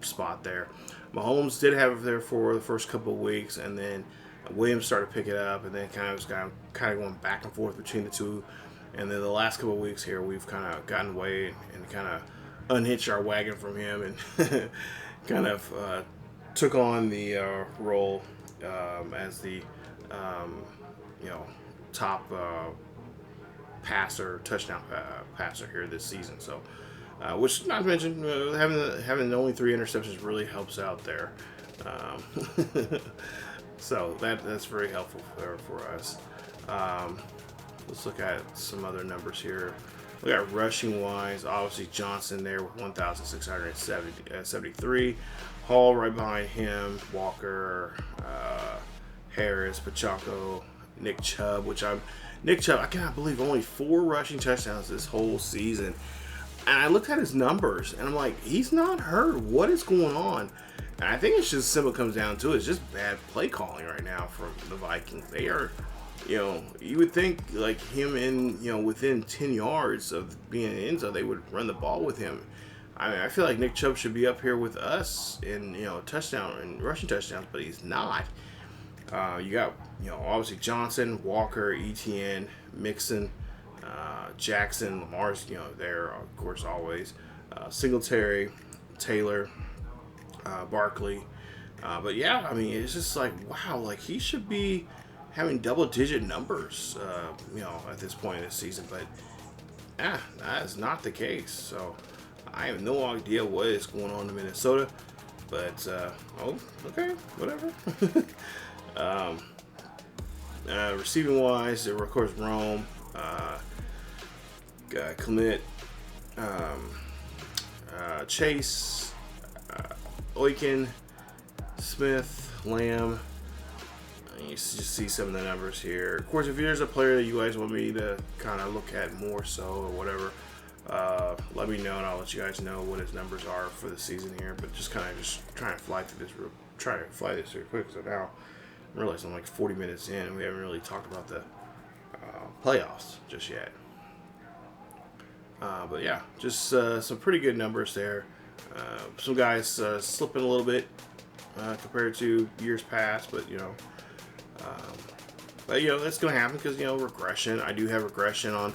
spot there. Mahomes did have it there for the first couple of weeks, and then Williams started to pick it up, and then kind of going back and forth between the two. And then the last couple of weeks here, we've kind of gotten away and kind of unhitched our wagon from him and kind of took on the role as the you know, top touchdown passer here this season. So, which not to mention having only 3 interceptions really helps out there. So that's very helpful for us. Let's look at some other numbers here. Look at rushing wise. Obviously Johnson there with 1,673. Hall right behind him. Walker, Harris, Pacheco, Nick Chubb, I cannot believe only 4 rushing touchdowns this whole season. And I looked at his numbers and I'm like, he's not hurt. What is going on? And I think it's just simple comes down to it. It's just bad play calling right now from the Vikings. They are, you know, you would think like him in, you know, within 10 yards of being in the end zone, they would run the ball with him. I mean, I feel like Nick Chubb should be up here with us in, you know, touchdown and rushing touchdowns, but he's not. You got, obviously Johnson, Walker, ETN, Mixon, Jackson, Lamar's, there, of course, always. Singletary, Taylor, Barkley. But yeah, I mean, it's just like, wow, like he should be having double-digit numbers, at this point in the season. But that is not the case. So I have no idea what is going on in Minnesota. But okay, whatever. Receiving wise, of course, Rome, Clement, Chase, Oiken, Smith, Lamb. You just see some of the numbers here. Of course, if there's a player that you guys want me to kind of look at more so or whatever, let me know and I'll let you guys know what his numbers are for the season here. But just kind of try to fly through this real quick. So now I realize I'm like 40 minutes in and we haven't really talked about the playoffs just yet. But yeah, just some pretty good numbers there. Some guys slipping a little bit compared to years past, but that's going to happen because regression. I do have regression on,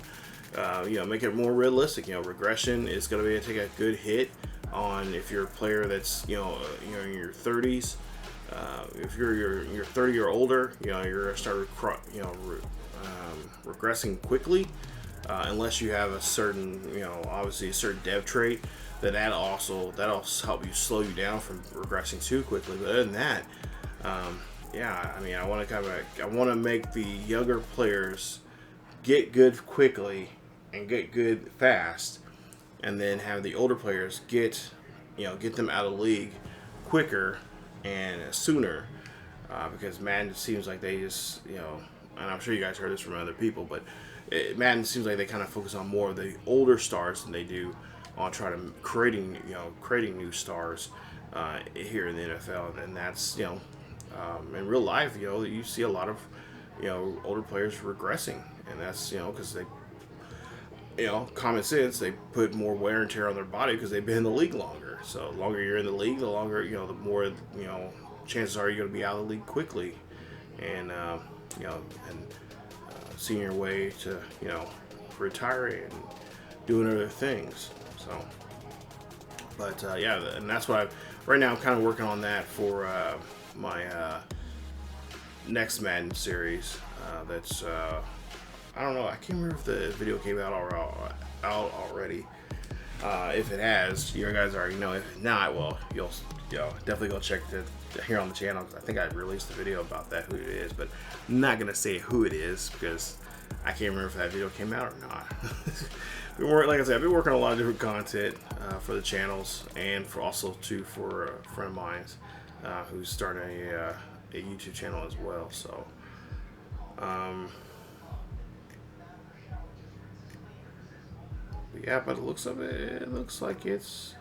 make it more realistic. Regression is going to be take a good hit on if you're a player that's in your 30s. If you're 30 or older, you're going to start regressing quickly. Unless you have a certain, obviously a certain dev trait, that'll help you slow you down from regressing too quickly. But other than that, I mean, I want to make the younger players get good quickly and get good fast, and then have the older players get them out of the league quicker and sooner, because Madden seems like they just, and I'm sure you guys heard this from other people, but Madden seems like they kind of focus on more of the older stars than they do on trying to creating new stars here in the NFL, and that's in real life, you see a lot of older players regressing, and that's because they common sense, they put more wear and tear on their body because they've been in the league longer. So the longer you're in the league, the longer the more chances are you're going to be out of the league quickly, and seeing your way to retiring and doing other things. So, but and that's why right now I'm kind of working on that for my next Madden series. That's I don't know. I can't remember if the video came out already. If it has, you guys already know. If not, well, you'll definitely go check it here on the channel, because I think I released a video about that, who it is, but I'm not gonna say who it is because I can't remember if that video came out or not. Like I said, I've been working on a lot of different content for the channels, and for a friend of mine who's starting a YouTube channel as well. So yeah, but it looks like it's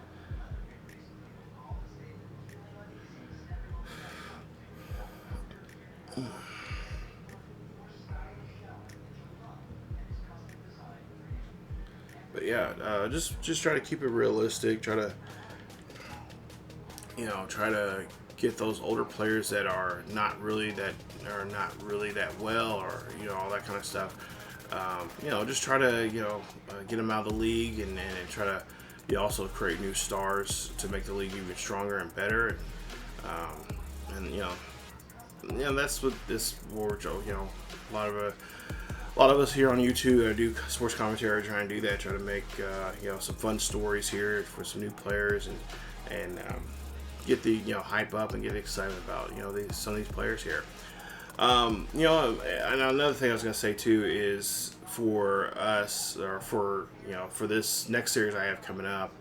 but yeah, just try to keep it realistic. Try to get those older players that are not really that well, or all that kind of stuff. Just try to get them out of the league, and try to also create new stars to make the league even stronger and better. And that's what this war. A lot of us here on YouTube do sports commentary, trying to do that, try to make some fun stories here for some new players, and get the hype up and get excited about some of these players here. And another thing I was gonna say too is for us, or for this next series I have coming up,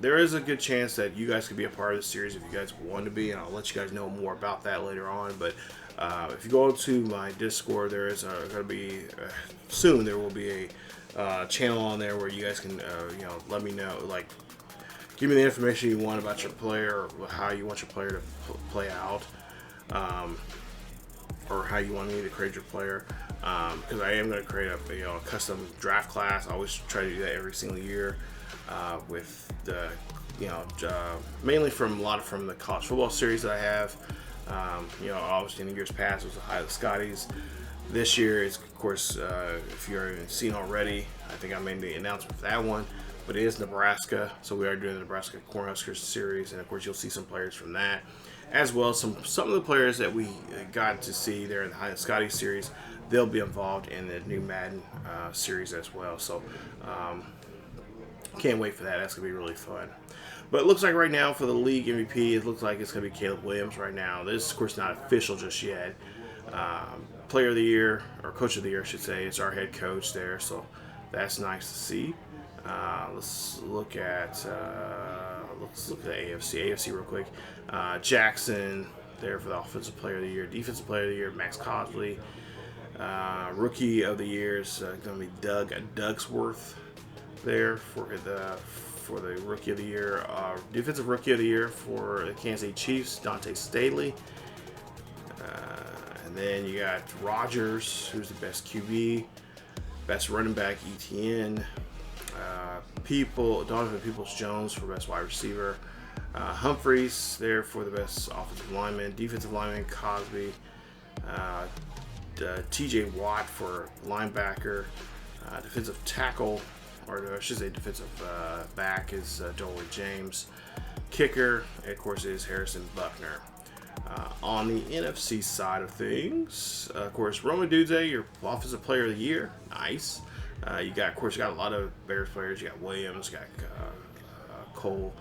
there is a good chance that you guys could be a part of the series if you guys want to be, and I'll let you guys know more about that later on. But if you go to my Discord, there is going to be soon there will be a channel on there where you guys can let me know, like, give me the information you want about your player, or how you want your player to play out, or how you want me to create your player, because I am going to create a custom draft class. I always try to do that every single year, with the mainly from the college football series that I have, You know, obviously in the years past it was the Scotties. This year, it's of course, if you haven't seen already, I think I made the announcement for that one, but it is Nebraska, so we are doing the Nebraska Cornhuskers series, and of course you'll see some players from that, as well as some of the players that we got to see there in the Scotty series. They'll be involved in the new Madden series as well, so can't wait for that. That's gonna be really fun. But it looks like right now for the league MVP, it looks like it's gonna be Caleb Williams right now. This is of course not official just yet. Player of the year, or coach of the year, I should say. It's our head coach there, so that's nice to see. Let's look at AFC real quick. Jackson there for the offensive player of the year. Defensive player of the year, Max Cosley. Rookie of the year is going to be Doug Dugsworth there for the rookie of the year. Defensive rookie of the year for the Kansas City Chiefs, Dante Staley. And then you got Rodgers, who's the best QB, best running back, ETN. Donovan Peoples-Jones for best wide receiver. Humphreys there for the best offensive lineman. Defensive lineman, Cosby. TJ Watt for linebacker. Defensive tackle, or I should say defensive back, is Dory James. Kicker, of course, is Harrison Buckner. On the NFC side of things, of course, Rome Odunze, your offensive player of the year. Nice. You got a lot of Bears players. You got Williams, you got Cole.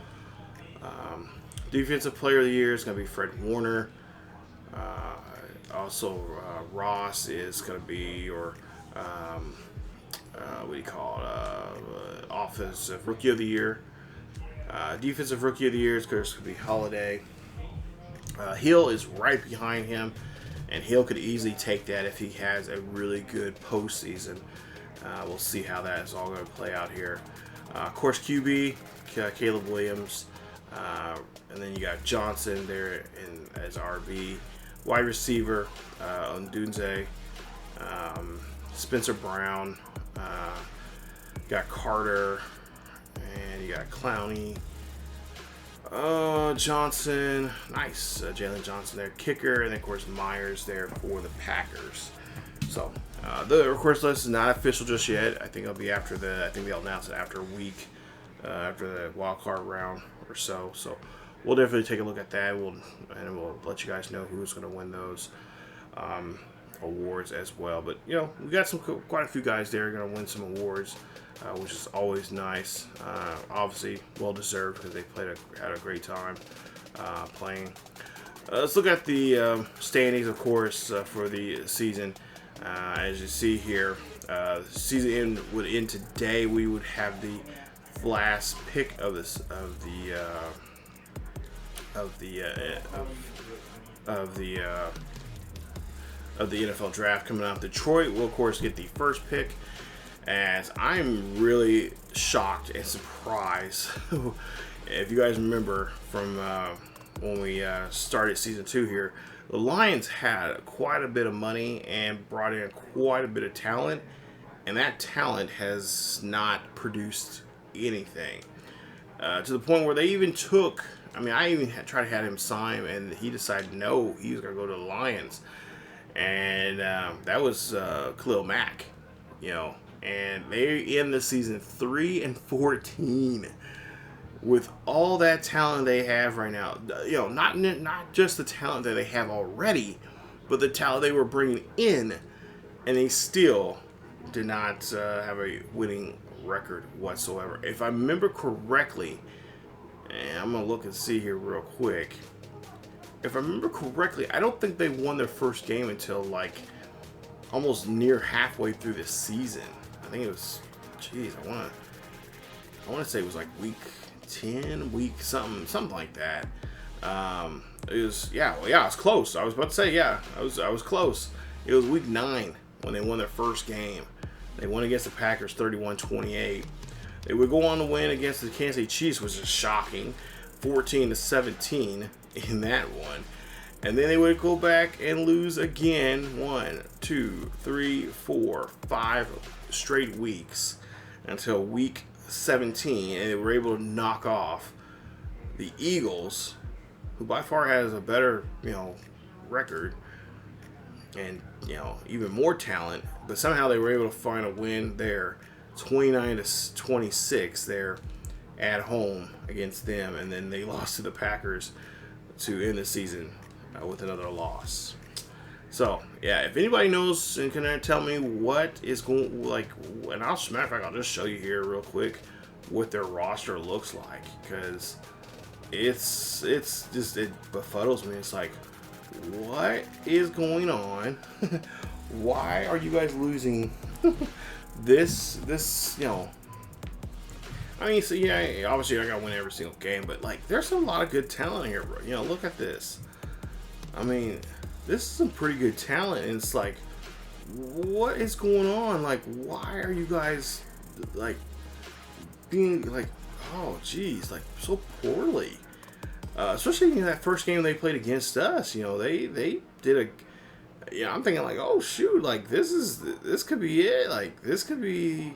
Defensive player of the year is going to be Fred Warner. Also, Ross is going to be your what do you call it? Offensive rookie of the year. Defensive rookie of the year is going to be Holiday. Hill is right behind him, and Hill could easily take that if he has a really good postseason. We'll see how that is all going to play out here. Of course, QB, Caleb Williams, and then you got Johnson there as RB. Wide receiver, Odunze, Spencer Brown, got Carter, and you got Clowney. Johnson, nice. Jalen Johnson there, kicker, and then, of course, Myers there for the Packers. So, the of course list is not official just yet. I think it'll be after I think they'll announce it after a week, after the wildcard round or so. So, we'll definitely take a look at that. We'll let you guys know who's going to win those awards as well. But you know, we got quite a few guys there going to win some awards, which is always nice. Obviously, well deserved because they had a great time playing. Let's look at the standings, of course, for the season. As you see here, the season would end today. We would have the last pick of the NFL draft coming out. Detroit will, of course, get the first pick. As I'm really shocked and surprised. If you guys remember from when we started season 2 here, the Lions had quite a bit of money and brought in quite a bit of talent, and that talent has not produced anything. To the point where they even took, I even tried to have him sign, and he decided no, he was going to go to the Lions. And that was Khalil Mack, you know. And they end the season 3-14 with all that talent they have right now. You know, not just the talent that they have already, but the talent they were bringing in, and they still did not have a winning record whatsoever. If I remember correctly, and I'm gonna look and see here real quick. If I remember correctly, I don't think they won their first game until like almost near halfway through the season. I think it was, I want to say it was like week 10, week something like that. It was, it was close. I was about to say, I was close. It was week 9 when they won their first game. They won against the Packers 31-28. They would go on to win against the Kansas City Chiefs, which is shocking, 14-17 in that one. And then they would go back and lose again 1, 2, 3, 4, 5 straight weeks until week 17, and they were able to knock off the Eagles, who by far has a better, record and, you know, even more talent, but somehow they were able to find a win there, 29-26 there at home against them, and then they lost to the Packers to end the season with another loss. So yeah, if anybody knows and can tell me what is going, like, and I'll, matter of fact, I'll just show you here real quick what their roster looks like, because it's just, it befuddles me. It's like, what is going on? Why are you guys losing this, you know? I mean, so yeah, obviously I gotta win every single game, but like, there's a lot of good talent here, bro. You know, look at this. I mean, this is some pretty good talent, and it's like, what is going on? Like, why are you guys like being like, oh geez, like so poorly? Especially in that first game they played against us. You know, they did a. Yeah, I'm thinking like, oh shoot, like this could be it. Like this could be,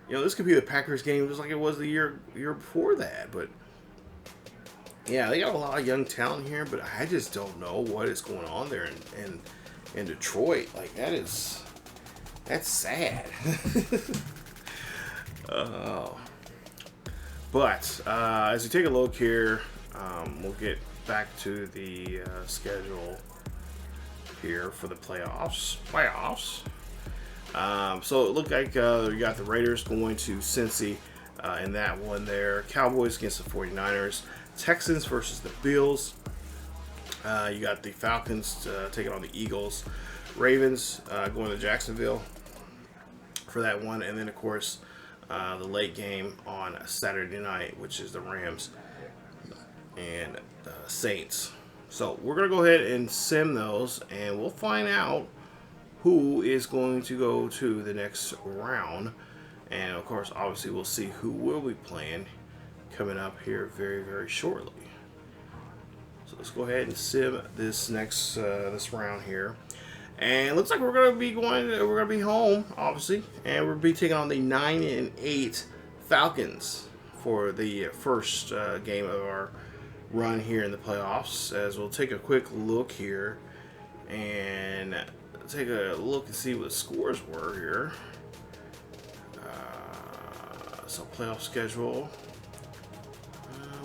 you know, this could be the Packers game just like it was the year before that. But yeah, they got a lot of young talent here, but I just don't know what is going on there in Detroit. Like that's sad. But as we take a look here, we'll get back to the schedule here for the playoffs. So it looked like you got the Raiders going to Cincy in that one there. Cowboys against the 49ers. Texans versus the Bills. You got the Falcons taking on the Eagles. Ravens going to Jacksonville for that one. And then, of course, the late game on Saturday night, which is the Rams and Saints. So we're going to go ahead and sim those, and we'll find out who is going to go to the next round. And, of course, obviously we'll see who will be playing coming up here very, very shortly. So let's go ahead and sim this next this round here. And it looks like we're gonna be home, obviously, and we'll be taking on the 9-8 Falcons for the first game of our run here in the playoffs. As we'll take a quick look here and take a look and see what the scores were here. So playoff schedule,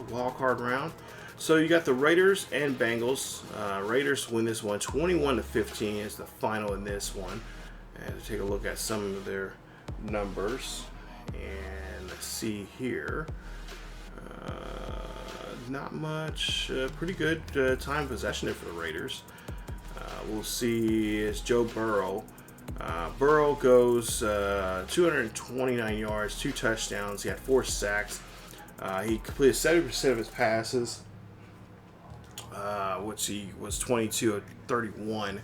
wildcard round. So you got the Raiders and Bengals. Raiders win this one 21-15 is the final in this one. And to take a look at some of their numbers and see here. Not much. Pretty good time possession there for the Raiders. We'll see is Joe Burrow. Burrow goes 229 yards, 2 touchdowns. He had 4 sacks. He completed 70% of his passes, which he was 22 of 31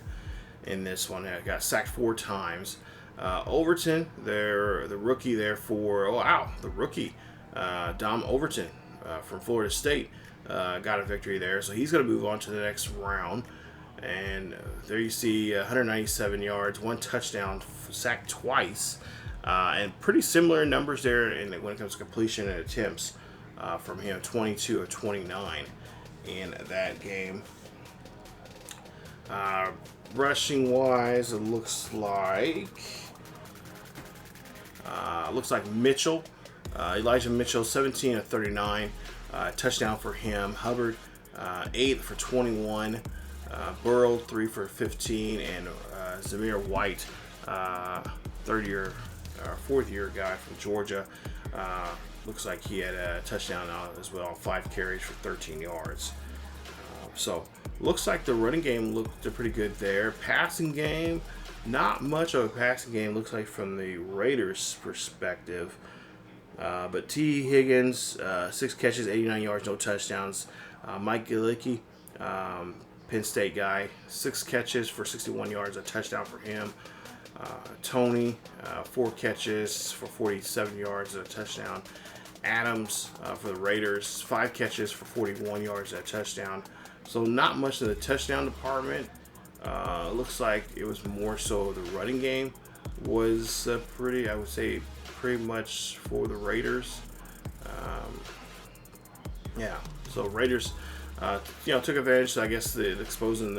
in this one. Got sacked 4 times. Overton, the rookie there for, the rookie, Dom Overton from Florida State, got a victory there. So he's going to move on to the next round. And there you see 197 yards, 1 touchdown, sacked twice, and pretty similar numbers there when it comes to completion and attempts from him, 22 of 29 in that game. Rushing wise, it looks like Mitchell, Elijah Mitchell, 17 of 39, touchdown for him. Hubbard, 8 for 21. Burrow 3 for 15, and Zamir White, 4th year guy from Georgia. Looks like he had a touchdown as well, 5 carries for 13 yards. So looks like the running game looked pretty good there. Passing game, not much of a passing game, looks like from the Raiders' perspective. But T. Higgins, 6 catches, 89 yards, no touchdowns. Mike Gesicki, Penn State guy, 6 catches for 61 yards, a touchdown for him. Tony, 4 catches for 47 yards, a touchdown. Adams for the Raiders, 5 catches for 41 yards, a touchdown. So not much in the touchdown department. Looks like it was more so the running game was I would say, pretty much for the Raiders. Yeah, so Raiders took advantage. I guess exposing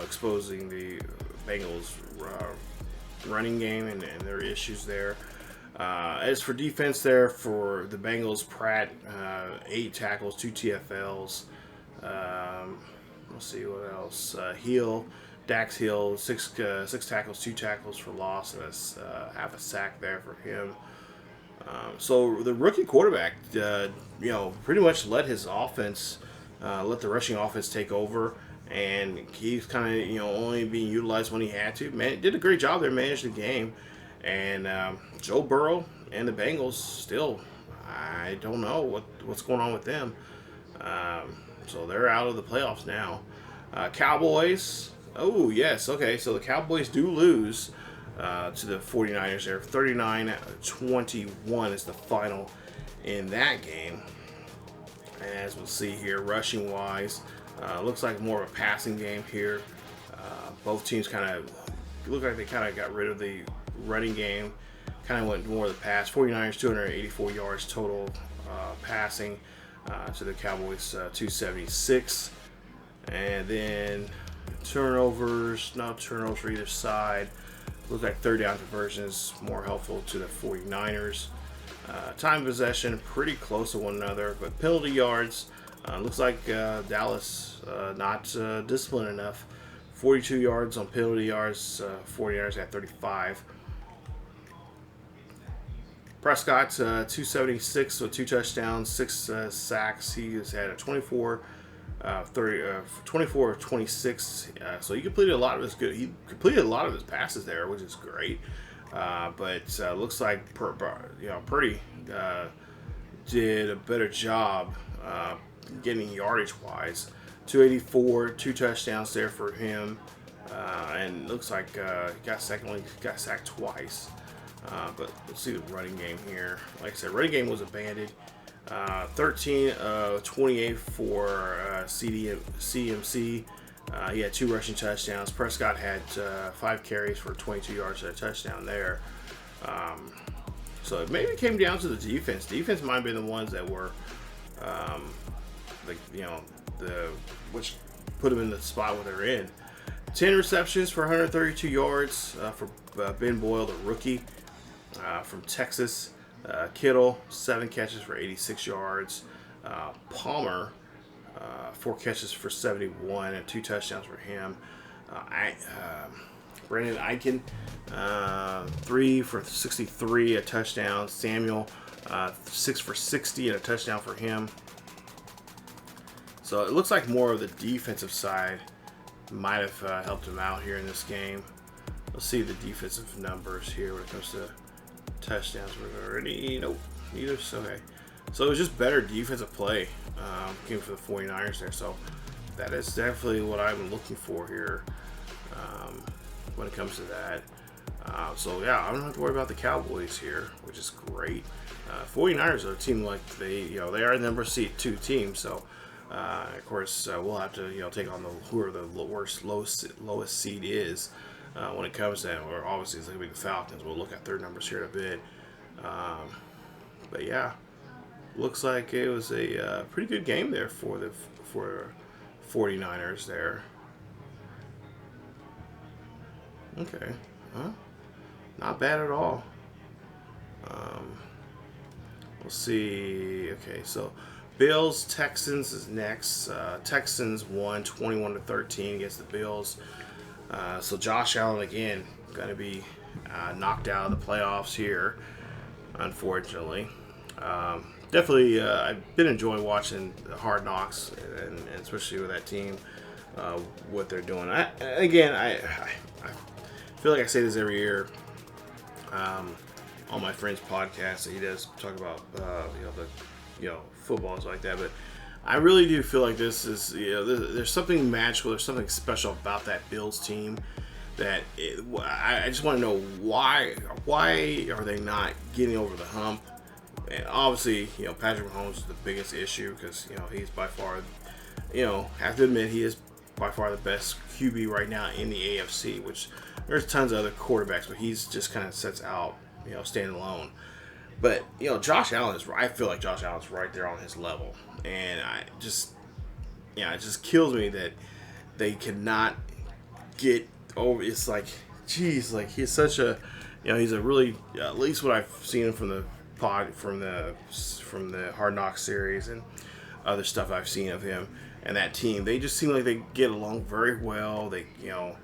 exposing the Bengals running game and their issues there. As for defense there for the Bengals, Pratt 8 tackles, 2 TFLs. Let's see what else. Dax Hill 6 tackles, 2 tackles for loss, and half a sack there for him. So the rookie quarterback, pretty much let his offense, let the rushing offense take over, and he's kind of, only being utilized when he had to. Man, did a great job there, managed the game, and Joe Burrow and the Bengals still, I don't know what's going on with them. So they're out of the playoffs now. Cowboys, oh yes, okay, so the Cowboys do lose to the 49ers there. 39-21 is the final in that game. As we'll see here, rushing wise, looks like more of a passing game here. Both teams look like they got rid of the running game, went more of the pass. 49ers 284 yards total passing to the Cowboys 276. And then turnovers, not turnovers for either side. Look like third down conversions more helpful to the 49ers. Time of possession pretty close to one another, but penalty yards looks like Dallas not disciplined enough. 42 yards on penalty yards. 49ers at 35. Prescott 276 with 2 touchdowns, 6 sacks. He has had a 24 of 26. So he completed a lot of his He completed a lot of his passes there, which is great. But looks like Purdy did a better job getting yardage wise. 284, 2 touchdowns there for him, and looks like he got sacked twice. But let's see the running game here. Like I said, running game was abandoned. 13 of 28 for CMC. He had 2 rushing touchdowns. Prescott had 5 carries for 22 yards and a touchdown there. So it maybe came down to the defense. Defense might have been the ones that were, which put them in the spot where they're in. 10 receptions for 132 yards for Ben Boyle, the rookie from Texas. Kittle, 7 catches for 86 yards. Palmer, 4 catches for 71 and 2 touchdowns for him. Brandon Eichen, 3 for 63, a touchdown. Samuel, 6 for 60 and a touchdown for him. So it looks like more of the defensive side might have helped him out here in this game. Let's see the defensive numbers here when it comes to touchdowns. We're already, nope, neither. Okay, so it was just better defensive play came for the 49ers there. So that is definitely what I'm looking for here when it comes to that. So yeah, I don't have to worry about the Cowboys here, which is great. 49ers are a team like they are the number 2 team. So of course we'll have to take on whoever the lowest seed is. When it comes to that, or obviously it's going to be the Falcons. We'll look at their numbers here in a bit. But yeah, looks like it was a pretty good game there for the 49ers there. Okay, not bad at all. We'll see. Okay, so Bills Texans is next. Texans won 21-13 against the Bills. So Josh Allen again going to be knocked out of the playoffs here, unfortunately. Definitely, I've been enjoying watching the Hard Knocks, and especially with that team, what they're doing. I feel like I say this every year on my friend's podcast. He does talk about football and stuff like that, but I really do feel like this is, there's something magical, there's something special about that Bills team that I just want to know why are they not getting over the hump? And obviously, Patrick Mahomes is the biggest issue because, he's by far, have to admit he is by far the best QB right now in the AFC, which there's tons of other quarterbacks, but he's just kind of sets out, standing alone. But you know, Josh Allen is. I feel like Josh Allen's right there on his level, and it just kills me that they cannot get over. It's like, geez, like he's such a, you know, he's a really, at least what I've seen from the from the Hard Knocks series and other stuff I've seen of him and that team. They just seem like they get along very well. They, you know,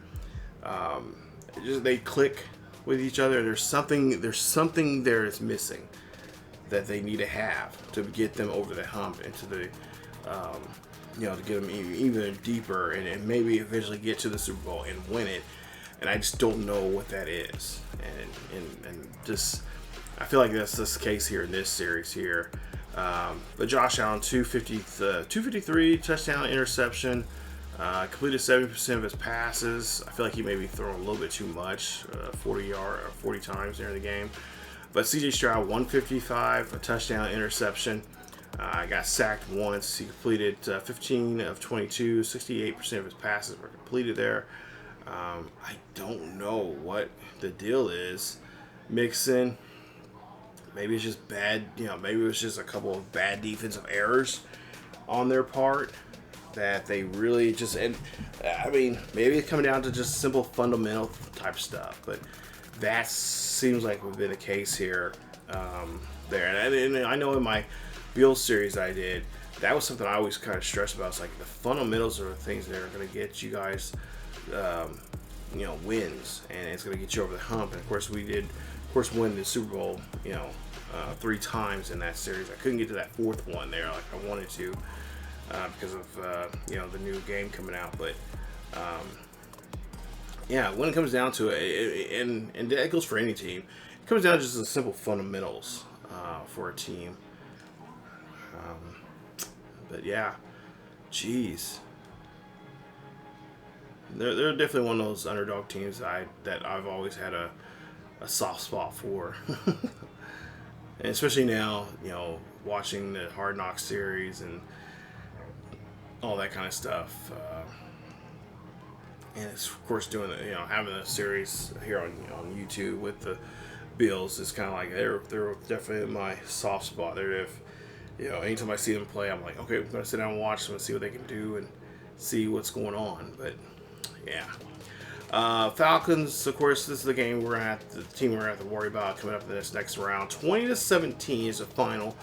they click with each other. There's something there that's missing that they need to have to get them over the hump into the, you know, to get them even deeper and maybe eventually get to the Super Bowl and win it. And I just don't know what that is. And just, I feel like that's the case here in this series here. But Josh Allen, 253 touchdown, interception, completed 70% of his passes. I feel like he may be throwing a little bit too much, 40 times during the game. But CJ Stroud, 155, a touchdown, interception. Got sacked once. He completed 15 of 22, 68% of his passes were completed there. I don't know what the deal is. Mixon, maybe it's just bad, you know, maybe it was just a couple of bad defensive errors on their part that they really just, and I mean, maybe it's coming down to just simple fundamental type stuff, but that seems like would be the case here there. And I know in my Bills series I did, that was something I always kind of stressed about. It's like the fundamentals are the things that are going to get you guys, you know, wins, and it's going to get you over the hump. And of course, we did, of course, win the Super Bowl, you know, 3 times in that series. I couldn't get to that 4th one there like I wanted to because of you know, the new game coming out. But yeah, when it comes down to it, and that goes for any team, it comes down to just the simple fundamentals for a team. But yeah, geez, they're definitely one of those underdog teams that I've always had a soft spot for. And especially now, you know, watching the Hard Knocks series and all that kind of stuff. And it's, of course, doing, you know, having a series here on YouTube with the Bills is kind of like they're definitely in my soft spot. They're, if, you know, anytime I see them play, I'm like, okay, I'm gonna sit down and watch them and see what they can do and see what's going on. But yeah, Falcons, of course, this is the game the team we're gonna have to worry about coming up in this next round. 20-17 is the final,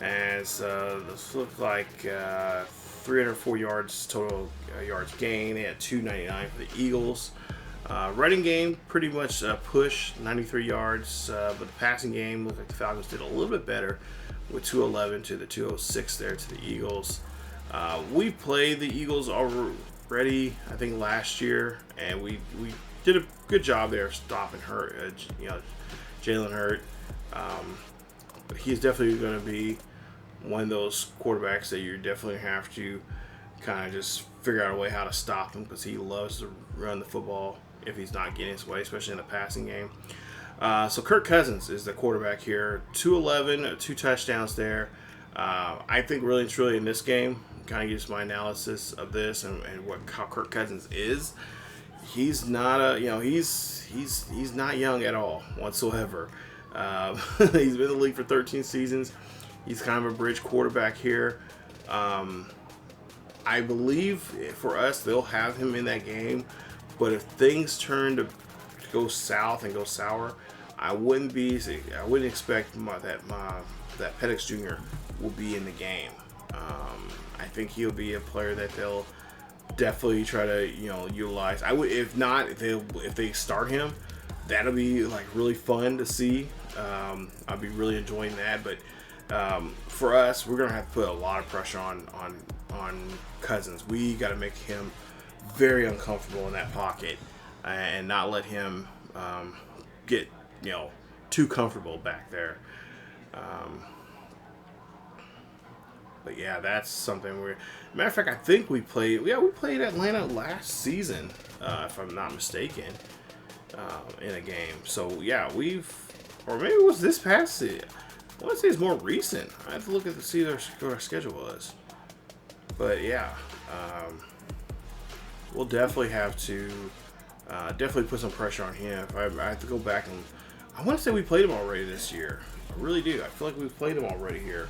as this looked like 304 yards total yards gain. They had 299 for the Eagles. Running game pretty much push, 93 yards, but the passing game looked like the Falcons did a little bit better with 211 to the 206 there to the Eagles. We played the Eagles already, I think, last year, and we did a good job there stopping Jalen Hurt. He's definitely going to be one of those quarterbacks that you definitely have to kind of just figure out a way how to stop him, because he loves to run the football if he's not getting his way, especially in the passing game. So Kirk Cousins is the quarterback here. 211, 2 touchdowns there. I think really and truly in this game, kind of gives my analysis of this and how Kirk Cousins is. He's not he's not young at all whatsoever. He's been in the league for 13 seasons. He's kind of a bridge quarterback here. I believe for us, they'll have him in that game. But if things turn to go south and go sour, I wouldn't expect that Penix Jr. will be in the game. I think he'll be a player that they'll definitely try to, you know, utilize. If they start him, that'll be like really fun to see. I'll be really enjoying that. But for us, we're gonna have to put a lot of pressure on Cousins. We got to make him very uncomfortable in that pocket and not let him get, you know, too comfortable back there. But yeah, that's something matter of fact, I think we played Atlanta last season, if I'm not mistaken, in a game. So yeah, or maybe it was this past season. I want to say it's more recent. I have to look at to see what our schedule was. But yeah, we'll definitely have to definitely put some pressure on him. I have to go back and I want to say we played him already this year. I really do. I feel like we've played him already here.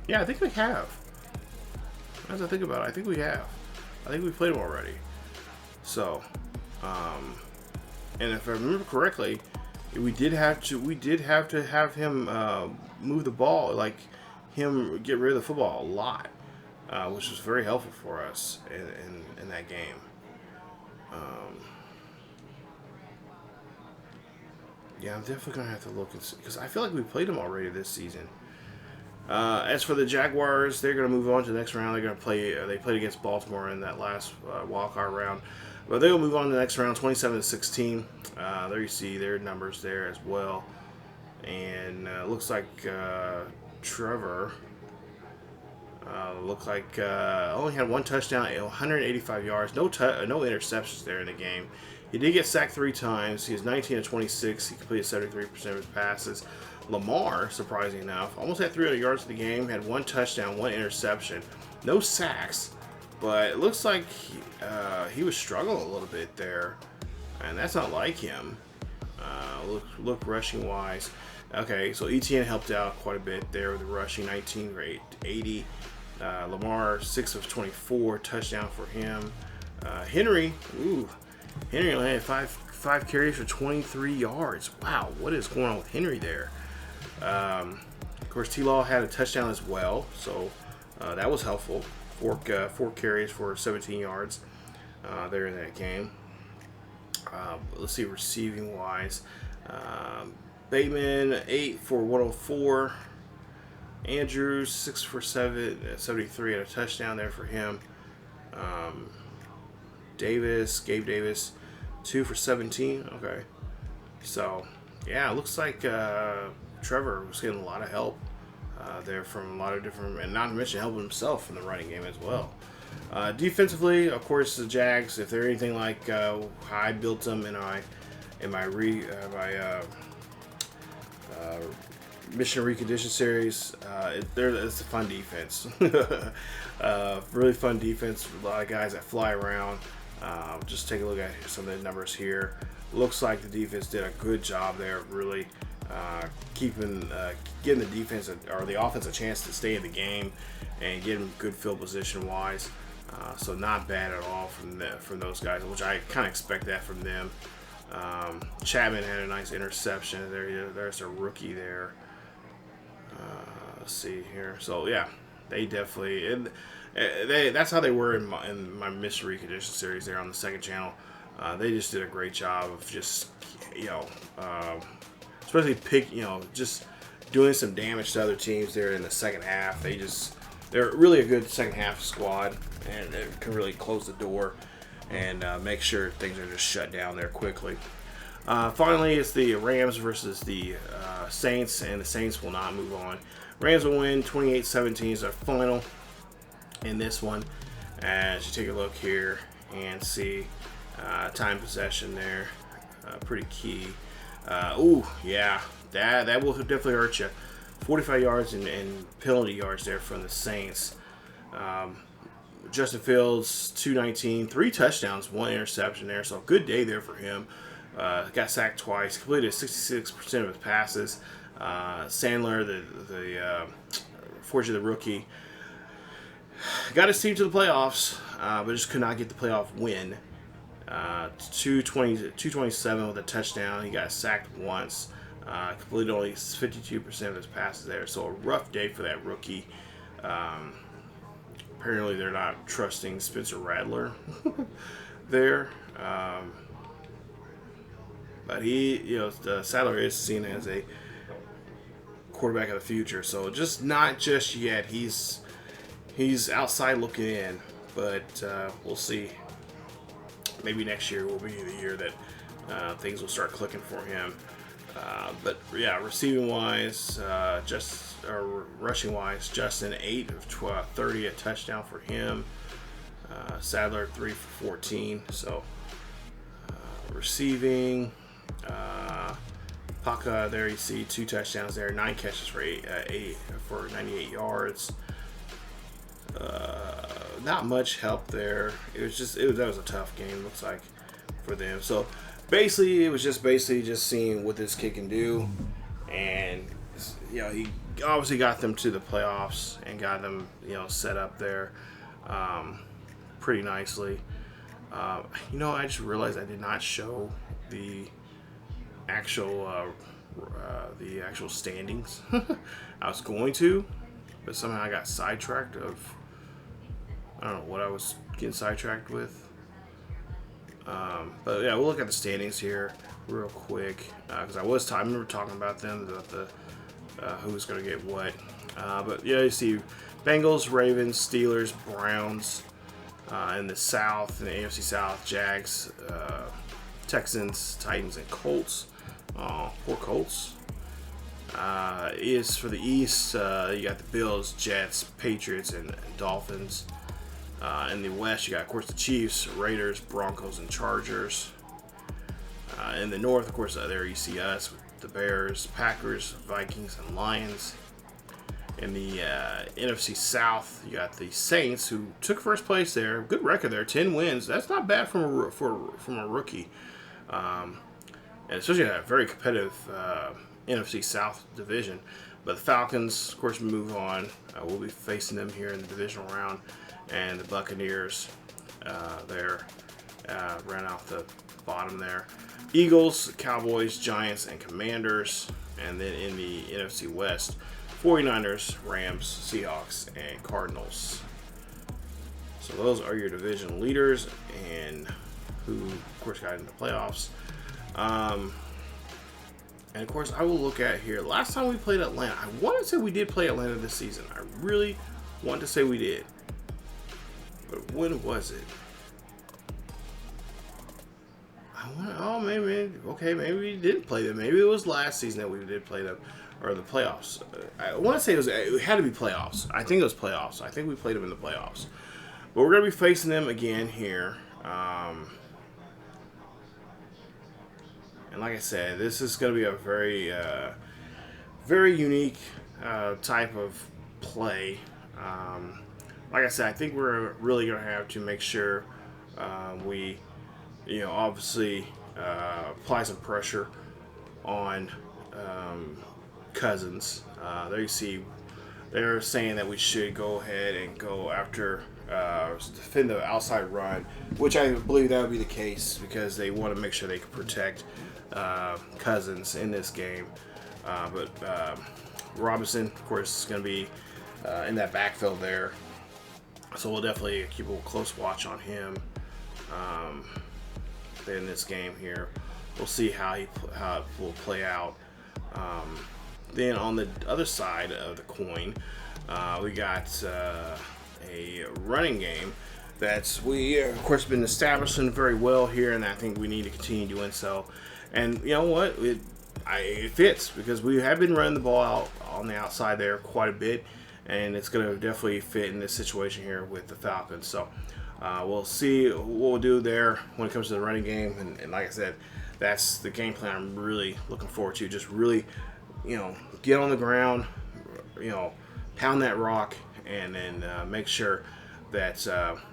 Yeah, I think we have. As I think about it, I think we have. I think we played him already. So, and if I remember correctly, we did have to have him move the ball, like him get rid of the football a lot, which was very helpful for us in that game. Yeah, I'm definitely gonna have to look and see, because I feel like we played him already this season. As for the Jaguars, they're going to move on to the next round. They're going to play. They played against Baltimore in that last wildcard round, but they'll move on to the next round, 27-16. There you see their numbers there as well, and looks like Trevor looked like only had one touchdown, 185 yards, no interceptions there in the game. He did get sacked 3 times. He was 19 of 26. He completed 73% of his passes. Lamar, surprising enough, almost had 300 yards in the game, had 1 touchdown, 1 interception, no sacks, but it looks like he was struggling a little bit there, and that's not like him. Look rushing wise. Okay, so ETN helped out quite a bit there with the rushing, 19 for 80. Lamar, 6 of 24, touchdown for him. Henry only had five carries for 23 yards. Wow, what is going on with Henry there? Of course, T-Law had a touchdown as well, so that was helpful. 4 carries for 17 yards there in that game. Let's see, receiving wise, Bateman 8 for 104. Andrews 6 for 73 and a touchdown there for him. Gabe Davis 2 for 17. Okay, so yeah, it looks like Trevor was getting a lot of help there from a lot of different, and not to mention helping himself in the running game as well. Defensively, of course, the Jags, if they're anything like how I built them in my Mission Recondition series, it's a fun defense. Really fun defense. A lot of guys that fly around. Just take a look at some of the numbers here. Looks like the defense did a good job there, really getting the defense or the offense a chance to stay in the game and get them good field position wise. So not bad at all from those guys, which I kind of expect that from them. Chapman had a nice interception. There's a rookie there. Let's see here. So yeah, they definitely that's how they were in my Mystery Condition series there on the second channel. They just did a great job of just especially just doing some damage to other teams there in the second half. They're really a good second half squad, and they can really close the door and make sure things are just shut down there quickly. Finally, it's the Rams versus the Saints, and the Saints will not move on. Rams will win 28-17 is our final in this one. As you take a look here and see time possession there, pretty key. Yeah, that will definitely hurt you. 45 yards and penalty yards there from the Saints. Justin Fields, 219, 3 touchdowns, 1 interception there. So good day there for him. Got sacked twice, completed 66% of his passes. Sandler, fortunately the rookie, got his team to the playoffs, but just could not get the playoff win. 227 with a touchdown. He got sacked once. Completed only 52% of his passes there. So a rough day for that rookie. Apparently they're not trusting Spencer Rattler there. But Sadler is seen as a quarterback of the future. So not just yet. He's outside looking in, but we'll see. Maybe next year will be the year that things will start clicking for him. But yeah, receiving wise, rushing wise, Justin 8 of 30, a touchdown for him. Sadler 3 for 14. So receiving, Paca there you see 2 touchdowns there, 9 catches for 98 yards. Not much help there. That was a tough game, looks like, for them. So basically, it was just seeing what this kid can do, and you know, he obviously got them to the playoffs and got them, you know, set up there pretty nicely. You know, I just realized I did not show the actual standings. I was going to, but somehow I got sidetracked I don't know what I was getting sidetracked with. But yeah, we'll look at the standings here real quick, because I remember talking about them, about the who's going to get what. But yeah, you see Bengals, Ravens, Steelers, Browns. In the South, in the AFC South, Jags, Texans, Titans, and Colts. Poor Colts. Is for the East, you got the Bills, Jets, Patriots, and Dolphins. In the West, you got, of course, the Chiefs, Raiders, Broncos, and Chargers. In the North, of course, there you see us with the Bears, Packers, Vikings, and Lions. In the NFC South, you got the Saints, who took first place there. Good record there, 10 wins. That's not bad from a rookie, and especially in a very competitive NFC South division. But the Falcons, of course, move on. We'll be facing them here in the divisional round, and the Buccaneers ran off the bottom there. Eagles, Cowboys, Giants, and Commanders, and then in the NFC West, 49ers, Rams, Seahawks, and Cardinals. So those are your division leaders, and who, of course, got into the playoffs. And of course, I will look at here. Last time we played Atlanta, I want to say we did play Atlanta this season. I really want to say we did. But when was it? Maybe we didn't play them. Maybe it was last season that we did play them. Or the playoffs. I want to say it had to be playoffs. I think it was playoffs. I think we played them in the playoffs. But we're going to be facing them again here. And like I said, this is going to be a very, very unique type of play. Like I said, I think we're really going to have to make sure we, you know, obviously apply some pressure on Cousins. There you see they're saying that we should go ahead and go after defend the outside run, which I believe that would be the case, because they want to make sure they can protect Cousins in this game. But Robinson, of course, is going to be in that backfield there, so we'll definitely keep a close watch on him in this game here. We'll see how it will play out. Then on the other side of the coin, we got a running game that's of course been establishing very well here, and I think we need to continue doing so. And you know what, it fits, because we have been running the ball out on the outside there quite a bit, and it's going to definitely fit in this situation here with the Falcons. So we'll see what we'll do there when it comes to the running game, and like I said, that's the game plan I'm really looking forward to. Just really, you know, get on the ground, you know, pound that rock, and then make sure that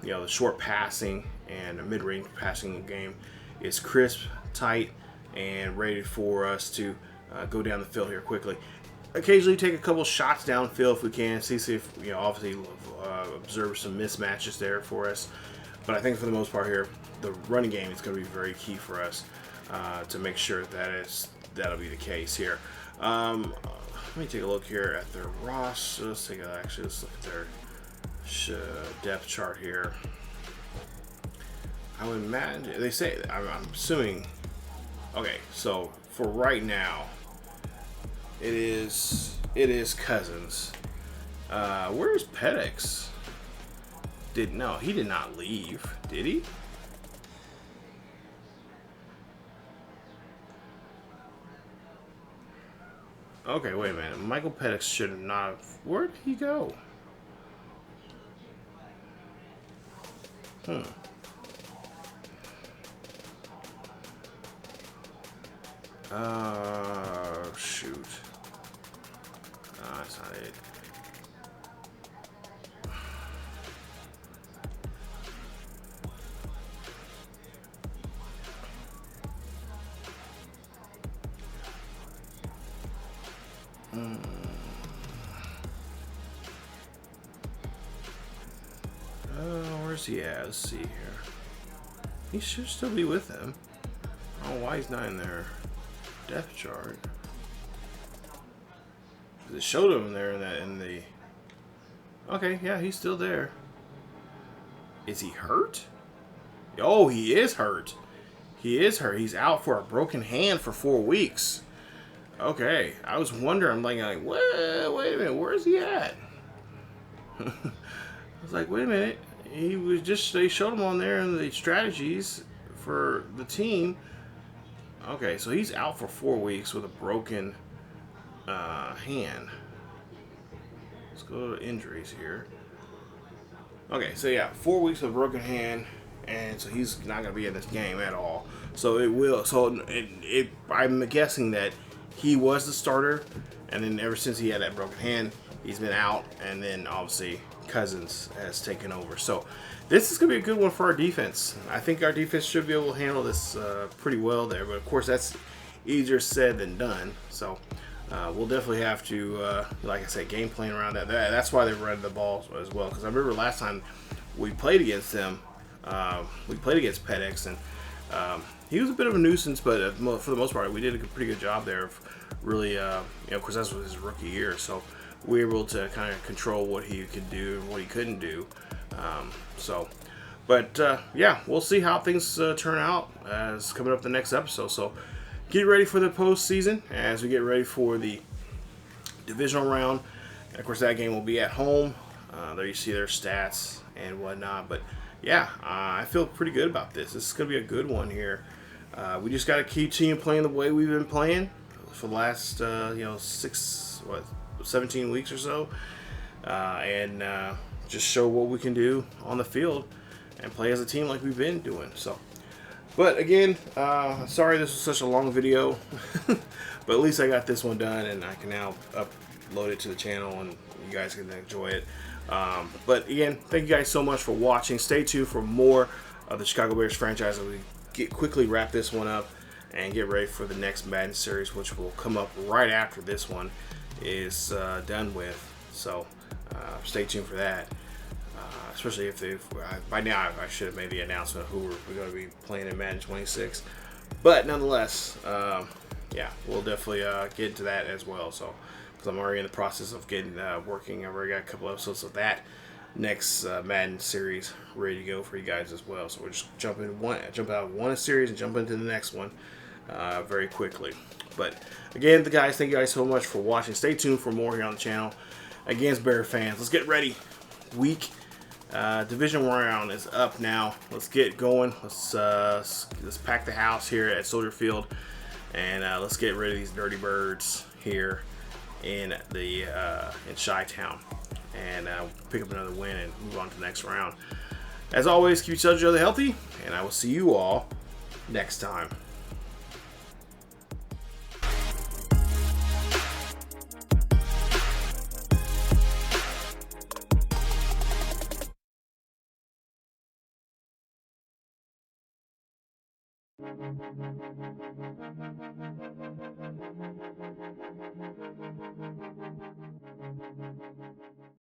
you know, the short passing and the mid-range passing game is crisp, tight, and ready for us to go down the field here quickly. Occasionally take a couple shots downfield if we can, see if, you know, obviously observe some mismatches there for us. But I think for the most part here, the running game is going to be very key for us to make sure that that'll be the case here. Let me take a look here at their roster. Let's look at their depth chart here. I would imagine they say, I'm assuming. Okay, so for right now, it is Cousins. Where's Penix? He did not leave, did he? Okay, wait a minute. Michael Penix should not have. Where did he go? Shoot. No, that's not it. Where's he at? Let's see here. He should still be with them. I don't know why he's not in their depth chart. It showed him there in the. Okay, yeah, he's still there. Is he hurt? Oh, he is hurt. He is hurt. He's out for a broken hand for 4 weeks. Okay, I was wondering. I'm like, wait a minute, where is he at? I was like, wait a minute. He was just, they showed him on there in the strategies for the team. Okay, so he's out for 4 weeks with a broken hand. Let's go to injuries here. Okay, so yeah, 4 weeks of broken hand, and so he's not going to be in this game at all. So it will. So I'm guessing that he was the starter, and then ever since he had that broken hand, he's been out, and then obviously Cousins has taken over. So this is going to be a good one for our defense. I think our defense should be able to handle this pretty well there, but of course that's easier said than done. So we'll definitely have to, like I said, game plan around that. That's why they run the ball as well, because I remember last time we played against them, we played against Pedex, and he was a bit of a nuisance, but for the most part, we did a pretty good job there of really, of course, that was his rookie year, so we were able to kind of control what he could do and what he couldn't do. Yeah, we'll see how things turn out as coming up the next episode. So get ready for the postseason as we get ready for the divisional round. And of course, that game will be at home. There you see their stats and whatnot. But yeah, I feel pretty good about this. This is going to be a good one here. We just got to continue playing the way we've been playing for the last 17 weeks or so, and just show what we can do on the field and play as a team like we've been doing. So, but again, sorry this was such a long video, but at least I got this one done, and I can now upload it to the channel, and you guys can enjoy it. But again, thank you guys so much for watching. Stay tuned for more of the Chicago Bears franchise as we quickly wrap this one up and get ready for the next Madden series, which will come up right after this one is done with. So stay tuned for that, especially if by now I should have made the announcement of who we're going to be playing in Madden 26, but nonetheless, yeah, we'll definitely get into that as well. So because I'm already in the process of getting working, I've already got a couple episodes of that next Madden series ready to go for you guys as well. So we'll just jump out of one series and jump into the next one very quickly. But again, thank you guys so much for watching. Stay tuned for more here on the channel. Again, Bear fans, let's get ready. Division round is up now. Let's get going. Let's pack the house here at Soldier Field, and let's get rid of these dirty birds here in the in Chi-Town, and pick up another win and move on to the next round. As always, keep each other healthy, and I will see you all next time.